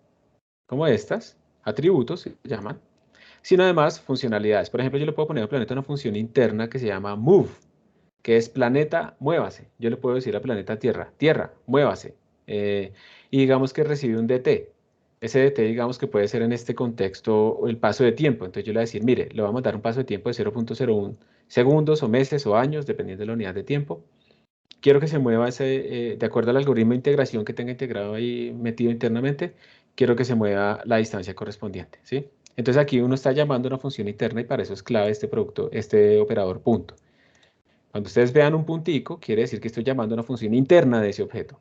como estas, atributos se llaman, sino además funcionalidades. Por ejemplo, yo le puedo poner al planeta una función interna que se llama move, que es planeta, muévase. Yo le puedo decir a planeta Tierra, Tierra, muévase. Y digamos que recibe un DT. Ese DT, digamos que puede ser en este contexto el paso de tiempo. Entonces yo le voy a decir, mire, le voy a mandar un paso de tiempo de 0.01 segundos o meses o años, dependiendo de la unidad de tiempo. Quiero que se mueva de acuerdo al algoritmo de integración que tenga integrado ahí metido internamente, quiero que se mueva la distancia correspondiente, ¿sí? Entonces aquí uno está llamando a una función interna y para eso es clave este producto, este operador punto. Cuando ustedes vean un puntico, quiere decir que estoy llamando a una función interna de ese objeto.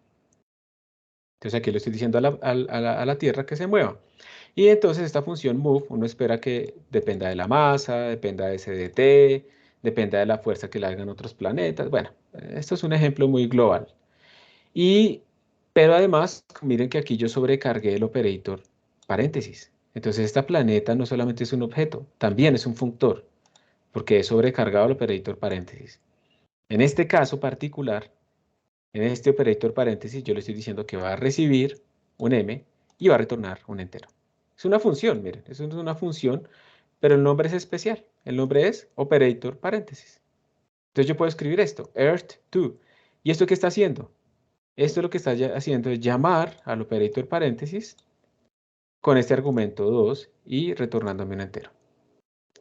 Entonces aquí le estoy diciendo a la Tierra que se mueva. Y entonces esta función move, uno espera que dependa de la masa, dependa de SDT, dependa de la fuerza que le hagan otros planetas. Bueno, esto es un ejemplo muy global. Pero además, miren que aquí yo sobrecargué el operator paréntesis. Entonces, esta planeta no solamente es un objeto, también es un funtor, porque he sobrecargado el operator paréntesis. En este caso particular, en este operator paréntesis, yo le estoy diciendo que va a recibir un m y va a retornar un entero. Es una función, miren, es una función, pero el nombre es especial. El nombre es operator paréntesis. Entonces yo puedo escribir esto, earth2. ¿Y esto qué está haciendo? Esto lo que está haciendo es llamar al operator paréntesis con este argumento 2 y retornándome un entero.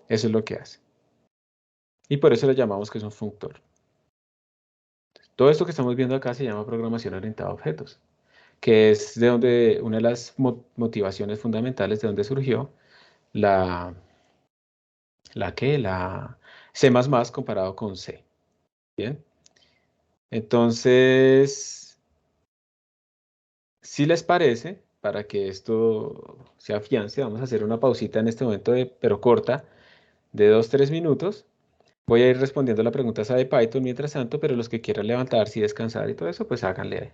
Eso es lo que hace. Y por eso le llamamos que es un functor. Todo esto que estamos viendo acá se llama programación orientada a objetos, que es de donde una de las motivaciones fundamentales de donde surgió la C++ comparado con C. Bien. Entonces, si les parece, para que esto se afiance, vamos a hacer una pausita en este momento, pero corta, de 2-3 minutos. Voy a ir respondiendo la pregunta esa de Python mientras tanto, pero los que quieran levantarse y descansar y todo eso, pues háganle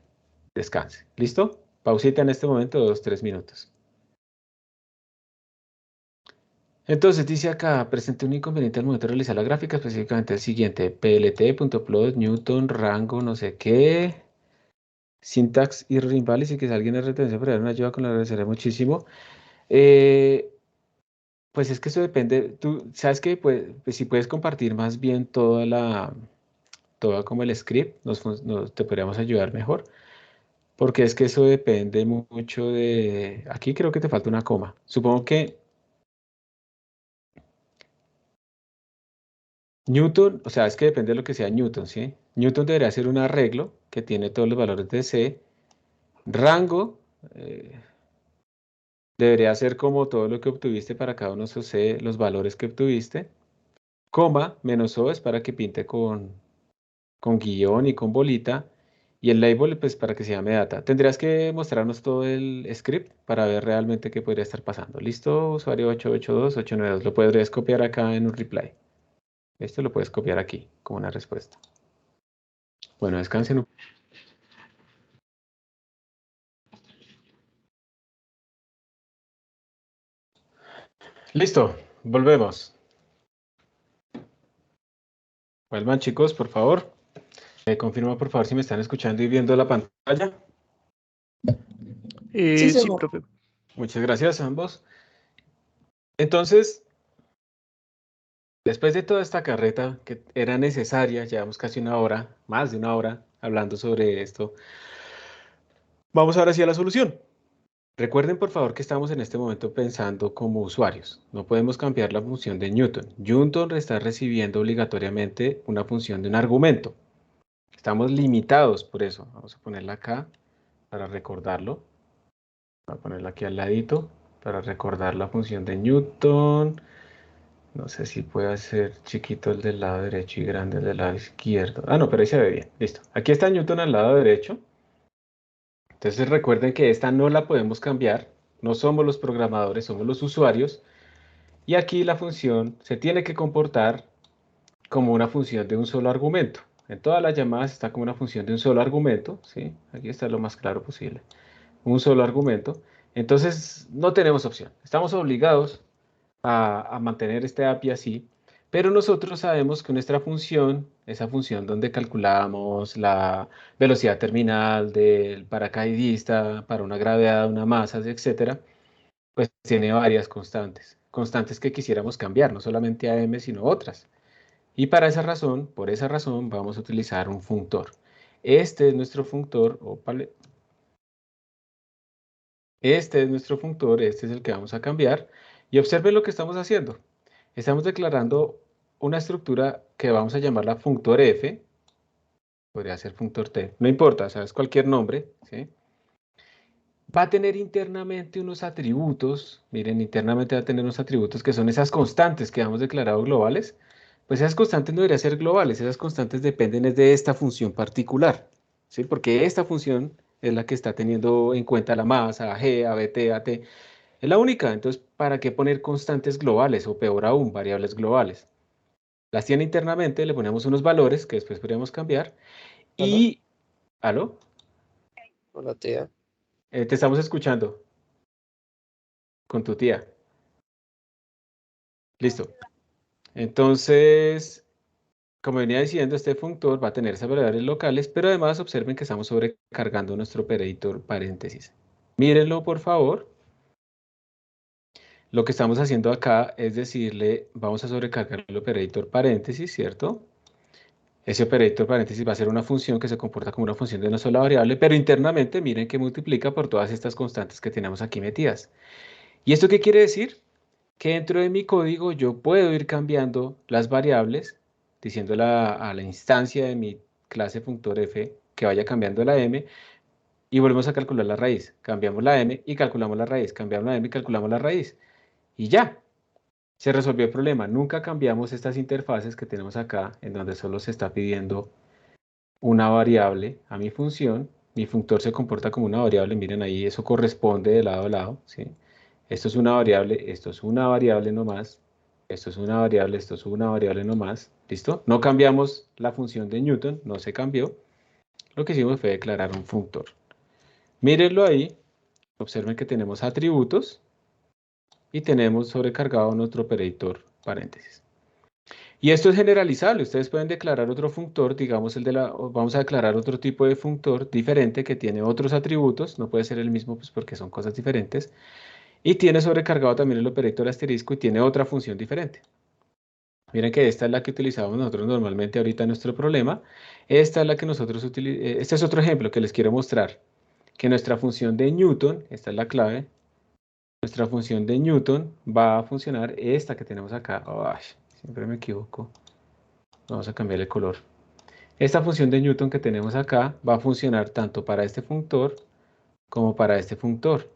descanse. ¿Listo? Pausita en este momento, 2-3 minutos. Entonces dice acá, presenté un inconveniente al momento de realizar la gráfica, específicamente el siguiente, plt.plot, Newton, rango, no sé qué, syntax y invalid, y que si alguien es retención para dar una ayuda con la agradeceré muchísimo. Pues es que eso depende, tú sabes que pues, si puedes compartir más bien toda como el script, te podríamos ayudar mejor, porque es que eso depende mucho de, aquí creo que te falta una coma, supongo que Newton, o sea, es que depende de lo que sea Newton, ¿sí? Newton debería ser un arreglo que tiene todos los valores de C. Rango debería ser como todo lo que obtuviste para cada uno de esos C, los valores que obtuviste. Coma, menos O es para que pinte con guión y con bolita. Y el label, pues para que se llame data. Tendrías que mostrarnos todo el script para ver realmente qué podría estar pasando. ¿Listo? Usuario 882-892. Lo podrías copiar acá en un reply. Esto lo puedes copiar aquí como una respuesta. Bueno, descansen. Listo, volvemos. Vuelvan chicos, por favor. Confirma por favor si me están escuchando y viendo la pantalla. Sí, Sí, señor. profe. Muchas gracias a ambos. Entonces, después de toda esta carreta que era necesaria, llevamos casi una hora, más de una hora, hablando sobre esto. Vamos ahora sí a la solución. Recuerden por favor que estamos en este momento pensando como usuarios. No podemos cambiar la función de Newton. Newton está recibiendo obligatoriamente una función de un argumento. Estamos limitados por eso. Vamos a ponerla acá para recordarlo. Voy a ponerla aquí al ladito para recordar la función de Newton. No sé si puede hacer chiquito el del lado derecho y grande el del lado izquierdo. Ah, no, pero ahí se ve bien. Listo. Aquí está Newton al lado derecho. Entonces recuerden que esta no la podemos cambiar. No somos los programadores, somos los usuarios. Y aquí la función se tiene que comportar como una función de un solo argumento. En todas las llamadas está como una función de un solo argumento. ¿Sí? Aquí está lo más claro posible. Un solo argumento. Entonces no tenemos opción. Estamos obligados a mantener este API así, pero nosotros sabemos que nuestra función, esa función donde calculamos la velocidad terminal del paracaidista para una gravedad, una masa, etcétera, pues tiene varias constantes, constantes que quisiéramos cambiar, no solamente a m, sino otras. Y para esa razón, por esa razón, vamos a utilizar un functor. Este es nuestro functor, este es nuestro functor, este es el que vamos a cambiar. Y observen lo que estamos haciendo. Estamos declarando una estructura que vamos a llamarla functor f, podría ser functor t, no importa, o sea, es cualquier nombre, ¿sí? Va a tener internamente unos atributos, miren, internamente va a tener unos atributos que son esas constantes que hemos declarado globales. Pues esas constantes no deberían ser globales, esas constantes dependen de esta función particular, ¿sí? Porque esta función es la que está teniendo en cuenta la masa, a g, a bt, a t. Es la única, entonces, ¿para qué poner constantes globales o peor aún, variables globales? Las tiene internamente, le ponemos unos valores que después podríamos cambiar. ¿Aló? Y, ¿aló? Hola, tía. Te estamos escuchando con tu tía. Listo. Entonces, como venía diciendo, este functor va a tener esas variables locales, pero además observen que estamos sobrecargando nuestro operator paréntesis. Mírenlo, por favor. Lo que estamos haciendo acá es decirle, vamos a sobrecargar el operator paréntesis, ¿cierto? Ese operator paréntesis va a ser una función que se comporta como una función de una sola variable, pero internamente miren que multiplica por todas estas constantes que tenemos aquí metidas. ¿Y esto qué quiere decir? Que dentro de mi código yo puedo ir cambiando las variables diciéndole a la instancia de mi clase functor f que vaya cambiando la m, y volvemos a calcular la raíz. Cambiamos la m y calculamos la raíz. Cambiamos la m y calculamos la raíz. Y ya, se resolvió el problema. Nunca cambiamos estas interfaces que tenemos acá, en donde solo se está pidiendo una variable a mi función. Mi functor se comporta como una variable. Miren ahí, eso corresponde de lado a lado, ¿sí? Esto es una variable, esto es una variable nomás. Esto es una variable, esto es una variable nomás. ¿Listo? No cambiamos la función de Newton, no se cambió. Lo que hicimos fue declarar un functor. Mírenlo ahí. Observen que tenemos atributos y tenemos sobrecargado nuestro operator paréntesis. Y esto es generalizable. Ustedes pueden declarar otro functor, digamos vamos a declarar otro tipo de functor diferente que tiene otros atributos. No puede ser el mismo pues porque son cosas diferentes. Y tiene sobrecargado también el operator asterisco y tiene otra función diferente. Miren que esta es la que utilizamos nosotros normalmente ahorita en nuestro problema. Esta es la que nosotros utilizamos. Este es otro ejemplo que les quiero mostrar. Que nuestra función de Newton, esta es la clave, nuestra función de Newton va a funcionar esta que tenemos acá. Ay, siempre me equivoco. Vamos a cambiar el color. Esta función de Newton que tenemos acá va a funcionar tanto para este functor como para este functor.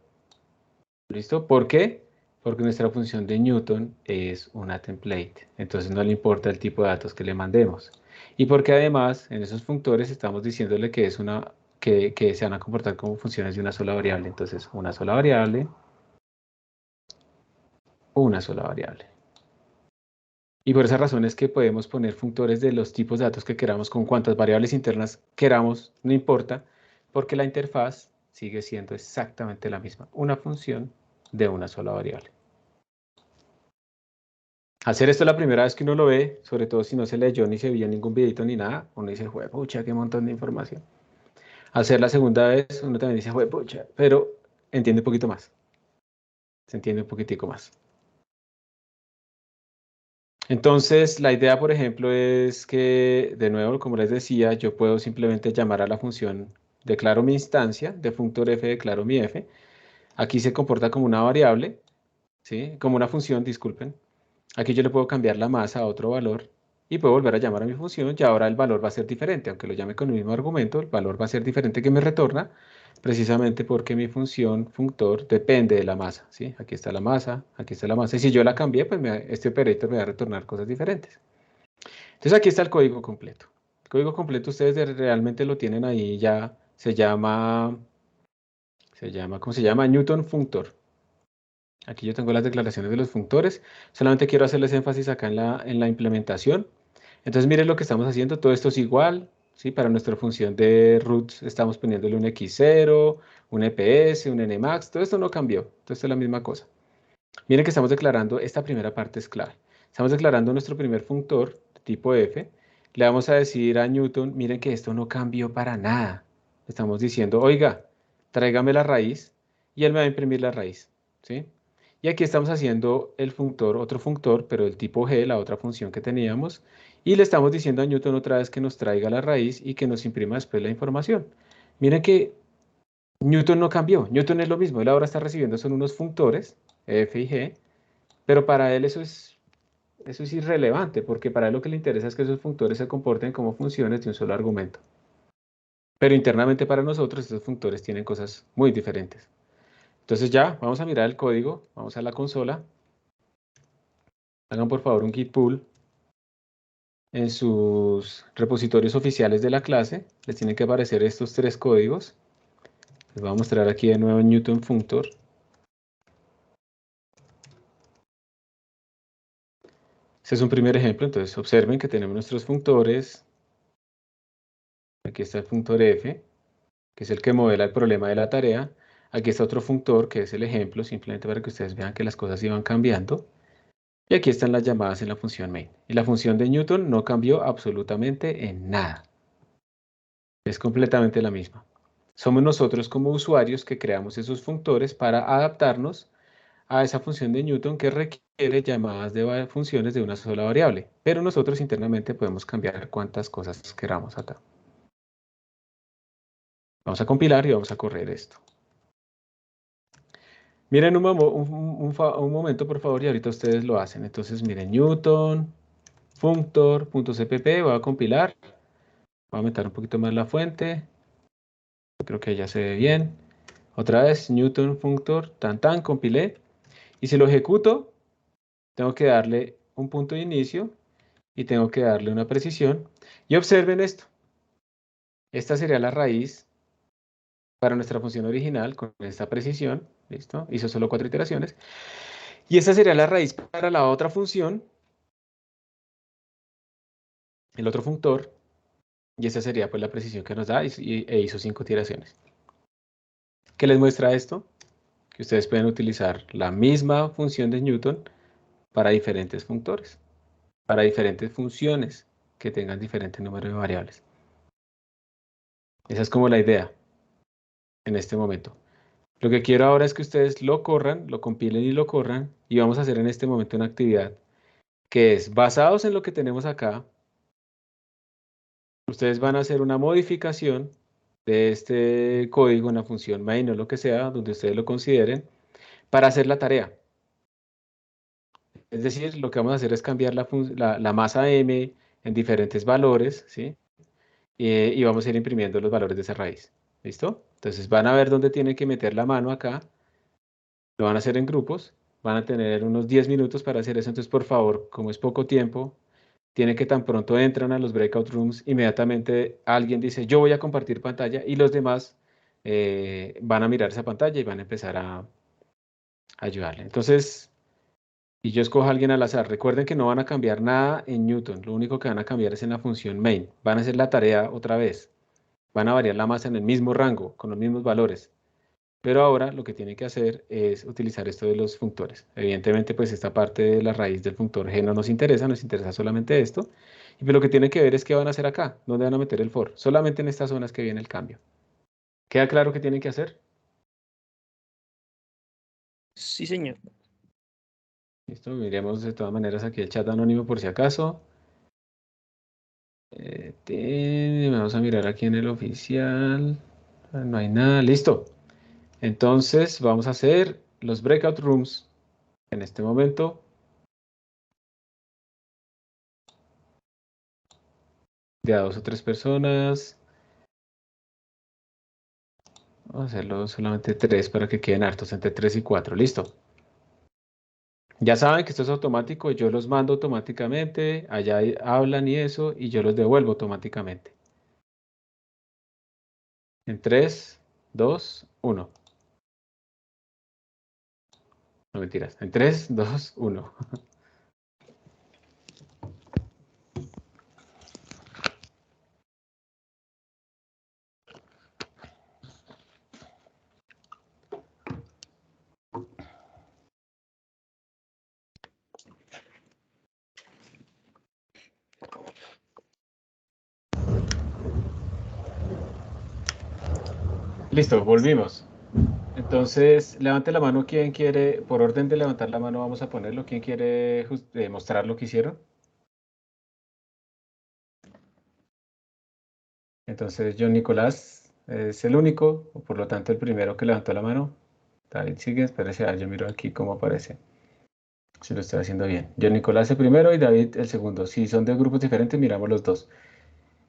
¿Listo? ¿Por qué? Porque nuestra función de Newton es una template. Entonces no le importa el tipo de datos que le mandemos. Y porque además en esos functores estamos diciéndole que que se van a comportar como funciones de una sola variable. Entonces una sola variable. Una sola variable. Y por esa razón es que podemos poner functores de los tipos de datos que queramos con cuantas variables internas queramos, no importa, porque la interfaz sigue siendo exactamente la misma, una función de una sola variable. Hacer esto la primera vez que uno lo ve, sobre todo si no se leyó ni se vio ningún videito ni nada, uno dice, pucha, qué montón de información. Hacer la segunda vez, uno también dice, pucha, pero entiende un poquito más. Se entiende un poquitico más. Entonces, la idea, por ejemplo, es que, de nuevo, como les decía, yo puedo simplemente llamar a la función, declaro mi instancia, de functor f, declaro mi f. Aquí se comporta como una variable, ¿sí? Como una función, disculpen. Aquí yo le puedo cambiar la masa a otro valor y puedo volver a llamar a mi función y ahora el valor va a ser diferente. Aunque lo llame con el mismo argumento, el valor va a ser diferente que me retorna, precisamente porque mi función functor depende de la masa, ¿sí? Aquí está la masa, aquí está la masa. Y si yo la cambié, pues este operator me va a retornar cosas diferentes. Entonces aquí está el código completo. El código completo ustedes realmente lo tienen ahí ya. ¿Cómo se llama? Newton functor. Aquí yo tengo las declaraciones de los functores. Solamente quiero hacerles énfasis acá en la implementación. Entonces miren lo que estamos haciendo. Todo esto es igual, ¿sí? Para nuestra función de roots estamos poniéndole un x0, un EPS, un nmax. Todo esto no cambió. Todo esto es la misma cosa. Miren que estamos declarando, esta primera parte es clave. Estamos declarando nuestro primer functor de tipo f. Le vamos a decir a Newton, miren que esto no cambió para nada. Estamos diciendo, oiga, tráigame la raíz y él me va a imprimir la raíz, ¿sí? Y aquí estamos haciendo el functor, otro functor, pero del tipo g, la otra función que teníamos. Y le estamos diciendo a Newton otra vez que nos traiga la raíz y que nos imprima después la información. Miren que Newton no cambió. Newton es lo mismo. Él ahora está recibiendo son unos functores, f y g, pero para él eso es irrelevante, porque para él lo que le interesa es que esos functores se comporten como funciones de un solo argumento. Pero internamente para nosotros estos functores tienen cosas muy diferentes. Entonces ya, vamos a mirar el código, vamos a la consola. Hagan por favor un git pull en sus repositorios oficiales de la clase. Les tienen que aparecer estos tres códigos. Les voy a mostrar aquí de nuevo en Newton functor. Este es un primer ejemplo, entonces observen que tenemos nuestros functores. Aquí está el functor f, que es el que modela el problema de la tarea. Aquí está otro functor, que es el ejemplo, simplemente para que ustedes vean que las cosas iban cambiando. Y aquí están las llamadas en la función main. Y la función de Newton no cambió absolutamente en nada. Es completamente la misma. Somos nosotros como usuarios que creamos esos functores para adaptarnos a esa función de Newton que requiere llamadas de funciones de una sola variable. Pero nosotros internamente podemos cambiar cuantas cosas queramos acá. Vamos a compilar y vamos a correr esto. Miren un momento, por favor, y ahorita ustedes lo hacen. Entonces, miren, Newton functor.cpp, voy a compilar, voy a aumentar un poquito más la fuente, creo que ya se ve bien. Otra vez, Newton functor, tan, compilé. Y si lo ejecuto, tengo que darle un punto de inicio y tengo que darle una precisión. Y observen esto. Esta sería la raíz para nuestra función original con esta precisión. ¿Listo? Hizo solo 4 iteraciones. Y esta sería la raíz para la otra función, el otro functor. Y esa sería pues la precisión que nos da e hizo 5 iteraciones. ¿Qué les muestra esto? Que ustedes pueden utilizar la misma función de Newton para diferentes functores, para diferentes funciones que tengan diferente número de variables. Esa es como la idea en este momento. Lo que quiero ahora es que ustedes lo corran, lo compilen y lo corran, y vamos a hacer en este momento una actividad que es, basados en lo que tenemos acá, ustedes van a hacer una modificación de este código en la función main o lo que sea, donde ustedes lo consideren, para hacer la tarea. Es decir, lo que vamos a hacer es cambiar la masa m en diferentes valores, ¿sí? Y vamos a ir imprimiendo los valores de esa raíz. ¿Listo? Entonces van a ver dónde tienen que meter la mano acá. Lo van a hacer en grupos. Van a tener unos 10 minutos para hacer eso. Entonces, por favor, como es poco tiempo, tiene que tan pronto entran a los breakout rooms, inmediatamente alguien dice, yo voy a compartir pantalla y los demás van a mirar esa pantalla y van a empezar a ayudarle. Entonces, y yo escojo a alguien al azar. Recuerden que no van a cambiar nada en Newton. Lo único que van a cambiar es en la función main. Van a hacer la tarea otra vez. Van a variar la masa en el mismo rango, con los mismos valores. Pero ahora lo que tienen que hacer es utilizar esto de los functores. Evidentemente, pues esta parte de la raíz del functor g no nos interesa solamente esto. Y pues lo que tienen que ver es qué van a hacer acá, dónde van a meter el for. Solamente en estas zonas que viene el cambio. ¿Queda claro qué tienen que hacer? Sí, señor. Listo, miremos de todas maneras aquí el chat anónimo por si acaso. Vamos a mirar aquí en el oficial. No hay nada, listo. Entonces vamos a hacer los breakout rooms en este momento. De a 2 o 3 personas. Vamos a hacerlo solamente 3 para que queden hartos, entre 3 y 4. Listo. Ya saben que esto es automático, yo los mando automáticamente, allá hablan y eso, y yo los devuelvo automáticamente. En 3, 2, 1. No mentiras. En 3, 2, 1. Listo, volvimos. Entonces, levante la mano quien quiere, por orden de levantar la mano vamos a ponerlo. ¿Quién quiere mostrar lo que hicieron? Entonces, John Nicolás es el único, o por lo tanto el primero que levantó la mano. David sigue, espérese, yo miro aquí cómo aparece. Si lo estoy haciendo bien. John Nicolás el primero y David el segundo. Si son de grupos diferentes, miramos los dos.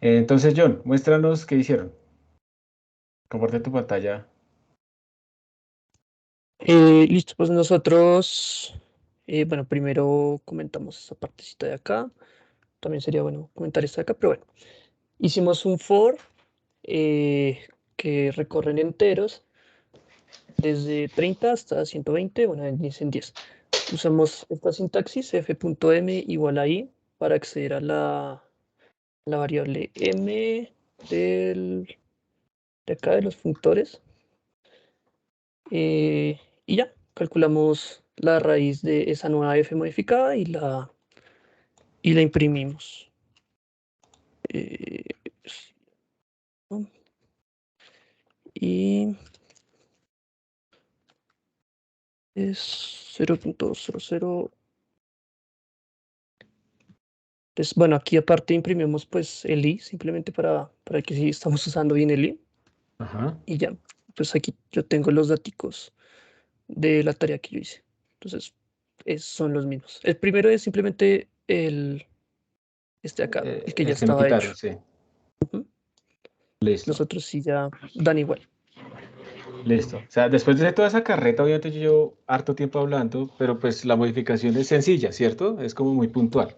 Entonces, John, muéstranos qué hicieron. Comparte tu pantalla. Listo, pues nosotros, bueno, primero comentamos esta partecita de acá. También sería bueno comentar esta de acá, pero bueno. Hicimos un for que recorren enteros desde 30 hasta 120, bueno, en 10 en 10. Usamos esta sintaxis f.m igual a i para acceder a la variable m de acá de los functores. Y ya, calculamos la raíz de esa nueva f modificada y la imprimimos. Sí, ¿no? Y es 0.00. Entonces, bueno, aquí aparte imprimimos pues el i, simplemente para que sí estamos usando bien el i. Ajá. Y ya, pues aquí yo tengo los daticos de la tarea que yo hice. Entonces, son los mismos. El primero es simplemente acá, el que ya El que me estaba quitaron, hecho. sí. Ujú. Listo. Los otros sí ya dan igual. Listo. O sea, después de toda esa carreta, obviamente yo llevo harto tiempo hablando, pero pues la modificación es sencilla, ¿cierto? Es como muy puntual.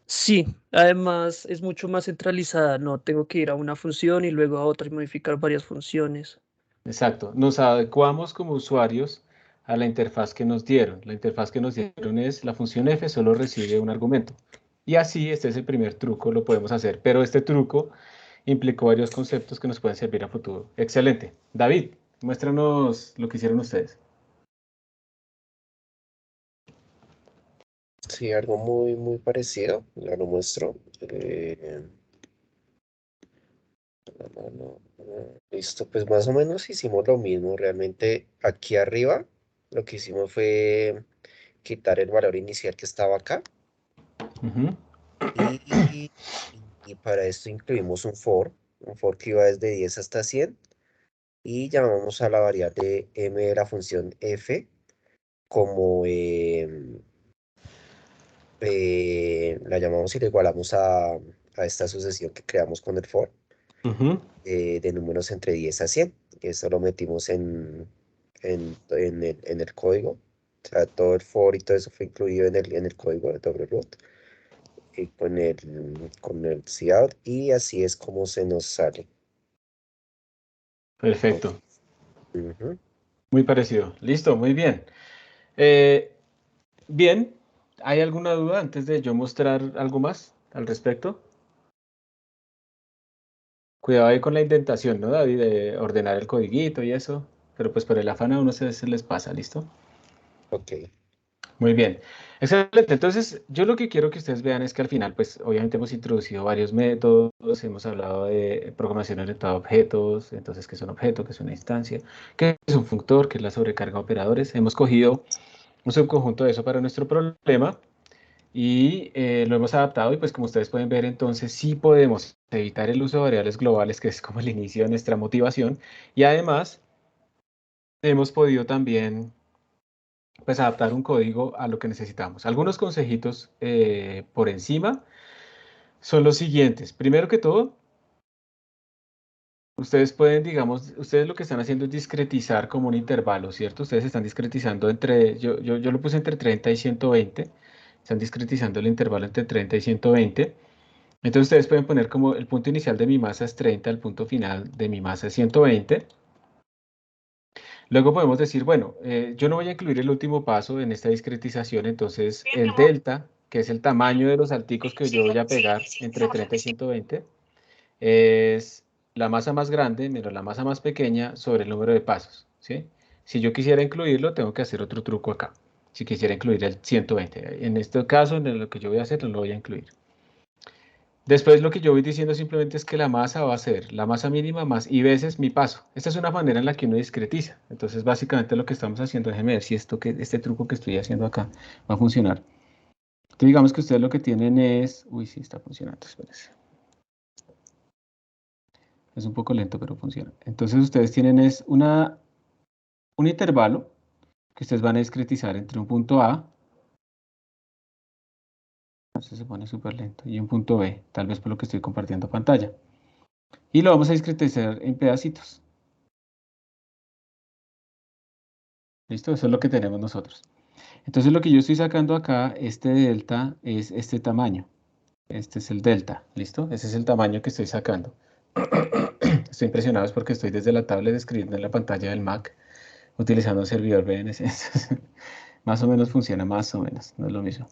Sí, además es mucho más centralizada, no tengo que ir a una función y luego a otra y modificar varias funciones. Exacto. Nos adecuamos como usuarios a la interfaz que nos dieron. La interfaz que nos dieron es la función f solo recibe un argumento. Y así, este es el primer truco, lo podemos hacer. Pero este truco implicó varios conceptos que nos pueden servir a futuro. Excelente. David, muéstranos lo que hicieron ustedes. Sí, algo muy parecido, ya lo muestro. La mano, listo, pues más o menos hicimos lo mismo. Realmente aquí arriba lo que hicimos fue quitar el valor inicial que estaba acá Ujú. y, y para esto incluimos un for que iba desde 10 hasta 100 y llamamos a la variable m de la función f como la llamamos y le igualamos a esta sucesión que creamos con el for. Ujú. De números entre 10 a 100. Eso lo metimos en el código. O sea, todo el for y todo eso fue incluido en el código de WRoot y con el cout y así es como se nos sale. Perfecto. Ujú. Muy parecido. Listo, muy bien. Eh, bien, ¿hay alguna duda antes de yo mostrar algo más al respecto? Cuidado ahí con la indentación, ¿no, David? De ordenar el codiguito y eso. Pero pues por el afán a uno se les pasa, ¿listo? Ok. Muy bien. Excelente. Entonces, yo lo que quiero que ustedes vean es que al final, pues obviamente hemos introducido varios métodos, hemos hablado de programación orientada a objetos, entonces, ¿qué es un objeto? ¿Qué es una instancia? ¿Qué es un funtor? ¿Qué es la sobrecarga de operadores? Hemos cogido un subconjunto de eso para nuestro problema y lo hemos adaptado y pues como ustedes pueden ver, entonces sí podemos evitar el uso de variables globales, que es como el inicio de nuestra motivación, y además hemos podido también pues adaptar un código a lo que necesitamos. Algunos consejitos por encima son los siguientes. Primero que todo, ustedes pueden, digamos, ustedes lo que están haciendo es discretizar como un intervalo, ¿cierto? Ustedes están discretizando entre, yo lo puse entre 30 y 120, están discretizando el intervalo entre 30 y 120. Entonces ustedes pueden poner como el punto inicial de mi masa es 30, el punto final de mi masa es 120. Luego podemos decir, bueno, yo no voy a incluir el último paso en esta discretización, entonces el delta, que es el tamaño de los salticos que yo voy a pegar entre 30 y 120, es la masa más grande menos la masa más pequeña sobre el número de pasos, ¿sí? Si yo quisiera incluirlo, tengo que hacer otro truco acá. Si quisiera incluir el 120. En este caso, en lo que yo voy a hacer, no lo voy a incluir. Después lo que yo voy diciendo simplemente es que la masa va a ser la masa mínima más y veces mi paso. Esta es una manera en la que uno discretiza. Entonces básicamente lo que estamos haciendo, déjenme ver si este truco que estoy haciendo acá va a funcionar. Entonces digamos que ustedes lo que tienen es... Uy, sí está funcionando, espérense. Es un poco lento, pero funciona. Entonces ustedes tienen es un intervalo que ustedes van a discretizar entre un punto A, se pone súper lento, y un punto B, tal vez por lo que estoy compartiendo pantalla. Y lo vamos a discretizar en pedacitos. ¿Listo? Eso es lo que tenemos nosotros. Entonces lo que yo estoy sacando acá, este delta es este tamaño. Este es el delta, ¿listo? Ese es el tamaño que estoy sacando. Estoy impresionado es porque estoy desde la tablet escribiendo en la pantalla del Mac utilizando un servidor VNC. Más o menos funciona, más o menos, no es lo mismo.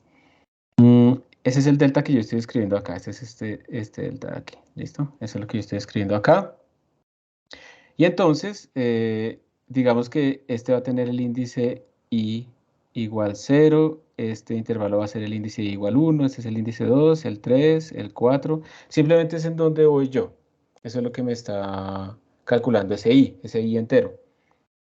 Ese es el delta que yo estoy escribiendo acá. Este es este delta de aquí, ¿listo? Eso es lo que yo estoy escribiendo acá. Y entonces, digamos que este va a tener el índice I igual 0, este intervalo va a ser el índice I igual 1, este es el índice 2, el 3, el 4. Simplemente es en donde voy yo. Eso es lo que me está calculando ese I entero.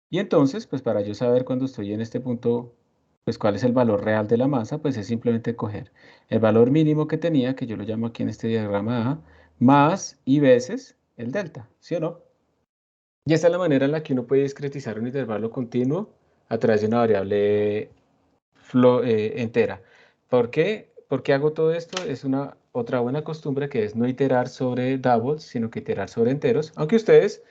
Y entonces, pues para yo saber cuando estoy en este punto, pues cuál es el valor real de la masa, pues es simplemente coger el valor mínimo que tenía, que yo lo llamo aquí en este diagrama A, más I veces el delta, ¿sí o no? Y esta es la manera en la que uno puede discretizar un intervalo continuo a través de una variable entera. ¿Por qué? ¿Por qué hago todo esto? Es una otra buena costumbre que es no iterar sobre doubles, sino que iterar sobre enteros, aunque ustedes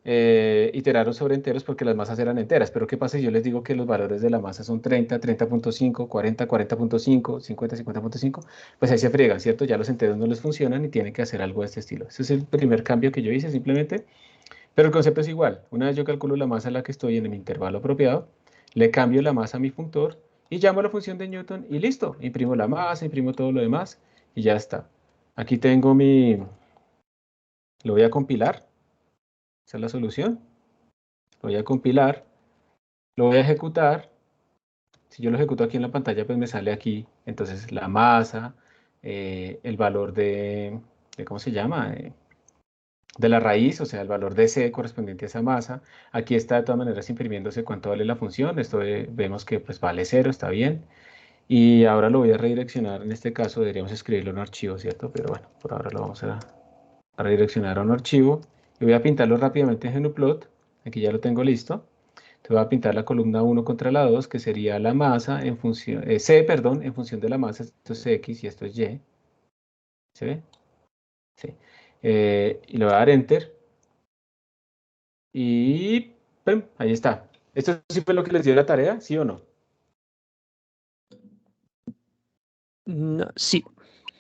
iteraron sobre enteros porque las masas eran enteras, pero ¿qué pasa si yo les digo que los valores de la masa son 30, 30.5, 40, 40.5, 50, 50.5? Pues ahí se friegan, ¿cierto? Ya los enteros no les funcionan y tienen que hacer algo de este estilo. Ese es el primer cambio que yo hice simplemente, pero el concepto es igual. Una vez yo calculo la masa en la que estoy en el intervalo apropiado, le cambio la masa a mi funtor y llamo a la función de Newton y listo. Imprimo la masa, imprimo todo lo demás y ya está. Aquí tengo lo voy a compilar. Esa es la solución. Lo voy a compilar, lo voy a ejecutar. Si yo lo ejecuto aquí en la pantalla, pues me sale aquí. Entonces la masa, el valor ¿cómo se llama? De la raíz, o sea, el valor de C correspondiente a esa masa. Aquí está de todas maneras imprimiéndose cuánto vale la función. Esto vemos que pues vale 0, está bien. Y ahora lo voy a redireccionar. En este caso deberíamos escribirlo en un archivo, ¿cierto? Pero bueno, por ahora lo vamos a redireccionar a un archivo. Y voy a pintarlo rápidamente en GnuPlot. Aquí ya lo tengo listo. Te voy a pintar la columna 1 contra la 2, que sería la masa en función, C, perdón, en función de la masa. Esto es X y esto es Y. ¿Se ve? Sí. Y le voy a dar Enter. Y ¡pum! Ahí está. ¿Esto sí fue lo que les dio la tarea? ¿Sí o no? No, sí.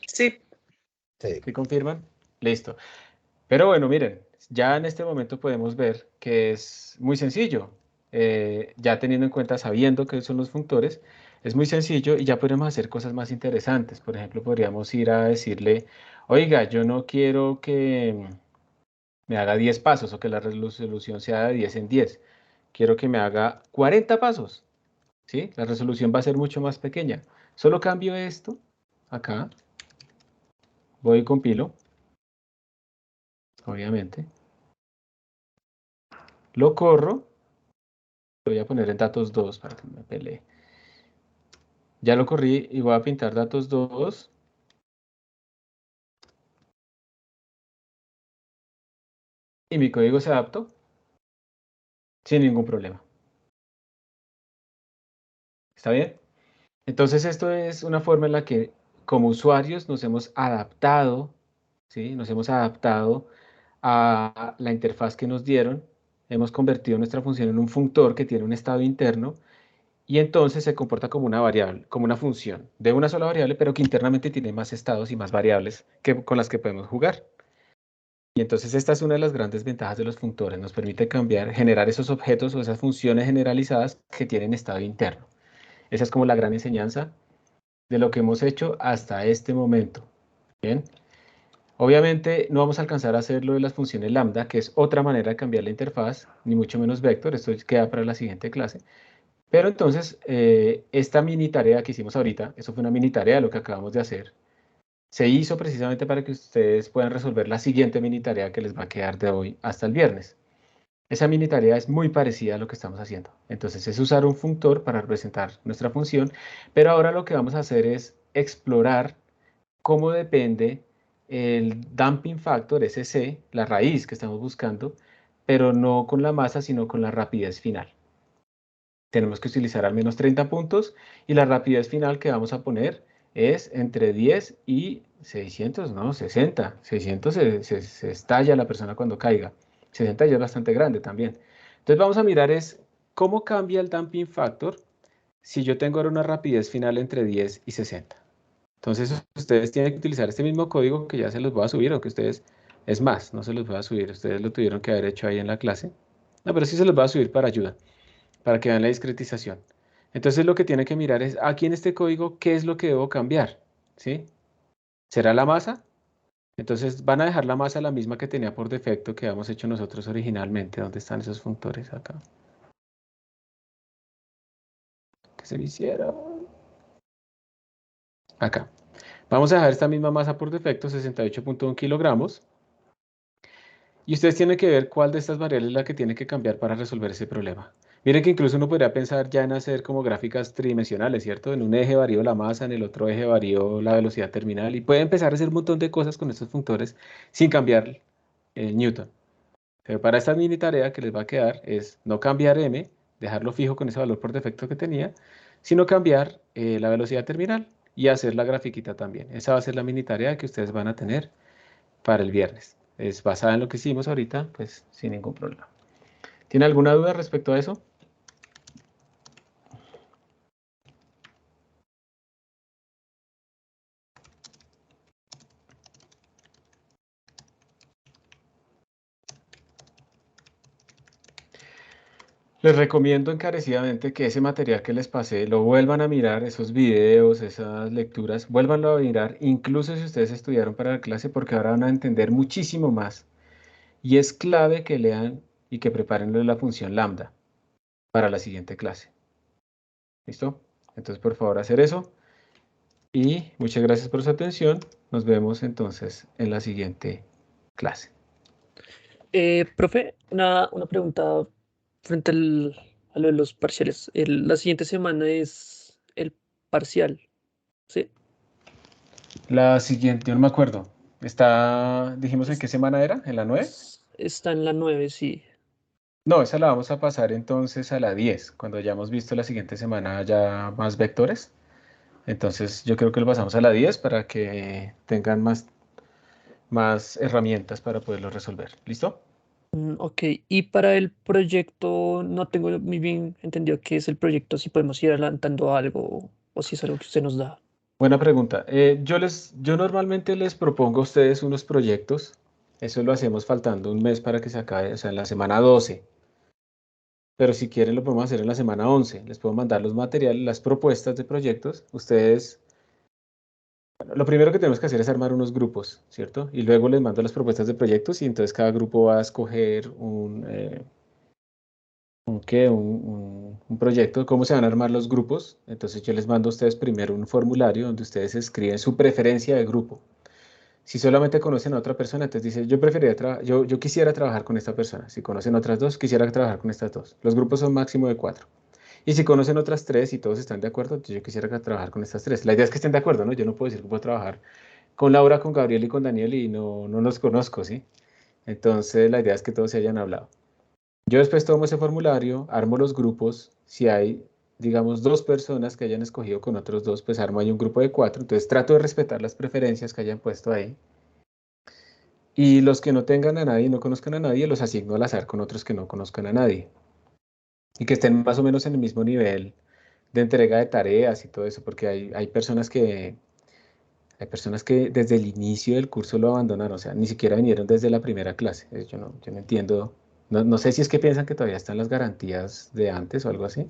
Sí. Sí. ¿Sí confirman? Listo. Pero bueno, miren, ya en este momento podemos ver que es muy sencillo. Ya teniendo en cuenta, sabiendo qué son los functores, es muy sencillo y ya podemos hacer cosas más interesantes. Por ejemplo, podríamos ir a decirle, oiga, yo no quiero que me haga 10 pasos o que la resolución sea de 10 en 10. Quiero que me haga 40 pasos. ¿Sí? La resolución va a ser mucho más pequeña. Solo cambio esto acá. Voy y compilo, obviamente. Lo corro. Lo voy a poner en datos 2 para que me pelee. Ya lo corrí y voy a pintar datos 2. Y mi código se adaptó sin ningún problema. ¿Está bien? Entonces esto es una forma en la que como usuarios nos hemos adaptado, ¿sí? Nos hemos adaptado a la interfaz que nos dieron. Hemos convertido nuestra función en un funtor que tiene un estado interno y entonces se comporta como una variable, como una función de una sola variable, pero que internamente tiene más estados y más variables con las que podemos jugar. Y entonces esta es una de las grandes ventajas de los functores. Nos permite cambiar, generar esos objetos o esas funciones generalizadas que tienen estado interno. Esa es como la gran enseñanza de lo que hemos hecho hasta este momento. Bien. Obviamente no vamos a alcanzar a hacer lo de las funciones lambda, que es otra manera de cambiar la interfaz, ni mucho menos vector. Esto queda para la siguiente clase. Pero entonces, esta mini tarea que hicimos ahorita, eso fue una mini tarea, lo que acabamos de hacer, se hizo precisamente para que ustedes puedan resolver la siguiente mini tarea que les va a quedar de hoy hasta el viernes. Esa mini tarea es muy parecida a lo que estamos haciendo. Entonces es usar un funtor para representar nuestra función, pero ahora lo que vamos a hacer es explorar cómo depende el damping factor, ese C, la raíz que estamos buscando, pero no con la masa, sino con la rapidez final. Tenemos que utilizar al menos 30 puntos y la rapidez final que vamos a poner es entre 10 y 600, no, 60. 600 se estalla la persona cuando caiga. 60 ya es bastante grande también. Entonces vamos a mirar es cómo cambia el damping factor si yo tengo ahora una rapidez final entre 10 y 60. Entonces ustedes tienen que utilizar este mismo código que ya se los voy a subir o que ustedes, es más, no se los voy a subir, ustedes lo tuvieron que haber hecho ahí en la clase. No, pero sí se los voy a subir para ayuda, para que vean la discretización. Entonces lo que tiene que mirar es aquí en este código qué es lo que debo cambiar, ¿sí? ¿Será la masa? Entonces van a dejar la masa la misma que tenía por defecto que habíamos hecho nosotros originalmente. ¿Dónde están esos functores acá? ¿Qué se me hicieron? Acá. Vamos a dejar esta misma masa por defecto, 68.1 kilogramos. Y ustedes tienen que ver cuál de estas variables es la que tiene que cambiar para resolver ese problema. Miren que incluso uno podría pensar ya en hacer como gráficas tridimensionales, ¿cierto? En un eje varío la masa, en el otro eje varío la velocidad terminal. Y puede empezar a hacer un montón de cosas con estos functores sin cambiar Newton. Pero para esta mini tarea que les va a quedar es no cambiar m, dejarlo fijo con ese valor por defecto que tenía, sino cambiar la velocidad terminal. y hacer la grafiquita también. Esa va a ser la mini tarea que ustedes van a tener para el viernes. Es basada en lo que hicimos ahorita, pues sin ningún problema. ¿Tiene alguna duda respecto a eso? Les recomiendo encarecidamente que ese material que les pasé lo vuelvan a mirar, esos videos, esas lecturas, vuélvanlo a mirar, incluso si ustedes estudiaron para la clase, porque ahora van a entender muchísimo más. Y es clave que lean y que preparen la función lambda para la siguiente clase. ¿Listo? Entonces, por favor, hacer eso. Y muchas gracias por su atención. Nos vemos entonces en la siguiente clase. Profe, una pregunta frente a lo de los parciales. La siguiente semana es el parcial, ¿sí? La siguiente, yo no me acuerdo. Dijimos en qué semana era, ¿en la 9? Está en la 9, sí. No, esa la vamos a pasar entonces a la 10, cuando hayamos visto la siguiente semana ya más vectores. Entonces yo creo que lo pasamos a la 10 para que tengan más herramientas para poderlo resolver. ¿Listo? Ok, y para el proyecto no tengo muy bien entendido qué es el proyecto, si podemos ir adelantando algo o si es algo que usted nos da. Buena pregunta. Yo normalmente les propongo a ustedes unos proyectos. Eso lo hacemos faltando un mes para que se acabe, o sea, en la semana 12. Pero si quieren lo podemos hacer en la semana 11. Les puedo mandar los materiales, las propuestas de proyectos. Ustedes, bueno, lo primero que tenemos que hacer es armar unos grupos, ¿cierto? Y luego les mando las propuestas de proyectos y entonces cada grupo va a escoger un proyecto, cómo se van a armar los grupos. Entonces yo les mando a ustedes primero un formulario donde ustedes escriben su preferencia de grupo. Si solamente conocen a otra persona, entonces dice, yo quisiera trabajar con esta persona. Si conocen otras dos, quisiera trabajar con estas dos. Los grupos son máximo de 4. Y si conocen otras 3 y todos están de acuerdo, entonces yo quisiera trabajar con estas 3. La idea es que estén de acuerdo, ¿no? Yo no puedo decir que puedo trabajar con Laura, con Gabriel y con Daniel y no los conozco, ¿sí? Entonces la idea es que todos se hayan hablado. Yo después tomo ese formulario, armo los grupos. Si hay, digamos, 2 personas que hayan escogido con otros 2, pues armo ahí un grupo de 4. Entonces trato de respetar las preferencias que hayan puesto ahí. Y los que no tengan a nadie, no conozcan a nadie, los asigno al azar con otros que no conozcan a nadie. Y que estén más o menos en el mismo nivel de entrega de tareas y todo eso, porque hay personas que desde el inicio del curso lo abandonaron, o sea, ni siquiera vinieron desde la primera clase. Yo no entiendo, no sé si es que piensan que todavía están las garantías de antes o algo así,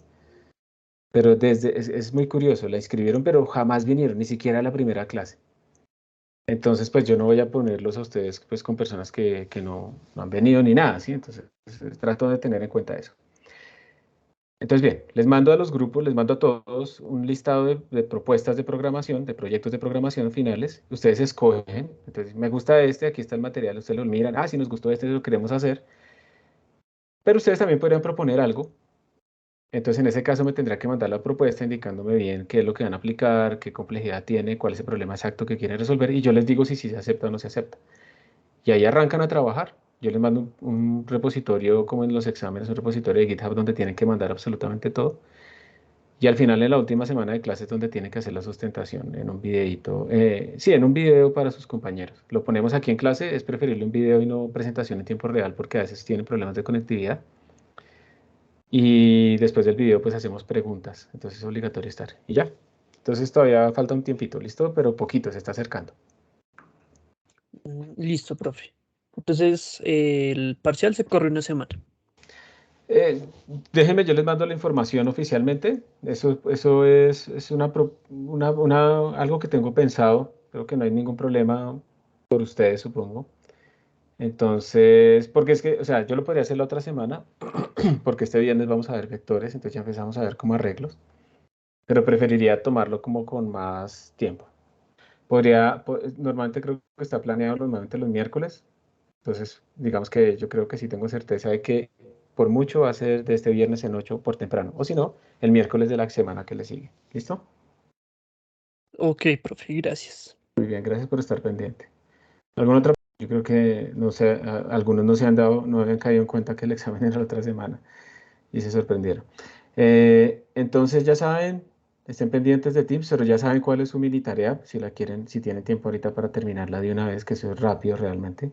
pero es muy curioso, la inscribieron, pero jamás vinieron, ni siquiera a la primera clase. Entonces, pues yo no voy a ponerlos a ustedes pues con personas que no han venido ni nada, ¿sí? Entonces, trato de tener en cuenta eso. Entonces, bien, les mando a los grupos, les mando a todos un listado de propuestas de programación, de proyectos de programación finales. Ustedes escogen, entonces, me gusta este, aquí está el material, ustedes lo miran, si nos gustó este, lo queremos hacer. Pero ustedes también podrían proponer algo. Entonces, en ese caso me tendrá que mandar la propuesta indicándome bien qué es lo que van a aplicar, qué complejidad tiene, cuál es el problema exacto que quieren resolver, y yo les digo si sí se acepta o no se acepta. Y ahí arrancan a trabajar. Yo les mando un repositorio, como en los exámenes, un repositorio de GitHub donde tienen que mandar absolutamente todo. Y al final, en la última semana de clases, donde tienen que hacer la sustentación en un videíto, sí, en un video para sus compañeros. Lo ponemos aquí en clase, es preferible un video y no presentación en tiempo real porque a veces tienen problemas de conectividad. Y después del video, pues hacemos preguntas. Entonces es obligatorio estar. Y ya. Entonces todavía falta un tiempito, ¿listo? Pero poquito, se está acercando. Listo, profe. Entonces, el parcial se corre una semana. Eh, Déjenme, yo les mando la información oficialmente. Eso es algo que tengo pensado. Creo que no hay ningún problema por ustedes, supongo. Entonces, porque es que, o sea, yo lo podría hacer la otra semana, porque este viernes vamos a ver vectores, entonces ya empezamos a ver como arreglos, pero preferiría tomarlo como con más tiempo. Normalmente creo que está planeado normalmente los miércoles, entonces digamos que yo creo que sí tengo certeza de que por mucho va a ser de este viernes en 8 por temprano, o si no, el miércoles de la semana que le sigue. ¿Listo? Ok, profe, gracias. Muy bien, gracias por estar pendiente. ¿Alguna otra? Yo creo que, no sé, algunos no habían caído en cuenta que el examen era la otra semana y se sorprendieron. Entonces ya saben, estén pendientes de tips, pero ya saben cuál es su mini tarea, si la quieren, si tienen tiempo ahorita para terminarla de una vez, que eso es rápido realmente.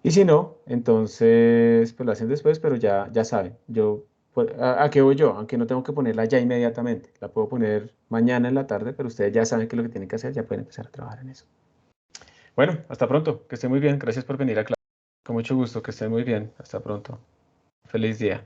Y si no, entonces pues lo hacen después, pero ya saben. Yo, pues, ¿a qué voy yo? Aunque no tengo que ponerla ya inmediatamente. La puedo poner mañana en la tarde, pero ustedes ya saben qué es lo que tienen que hacer, ya pueden empezar a trabajar en eso. Bueno, hasta pronto. Que estén muy bien. Gracias por venir a clase. Con mucho gusto. Que estén muy bien. Hasta pronto. Feliz día.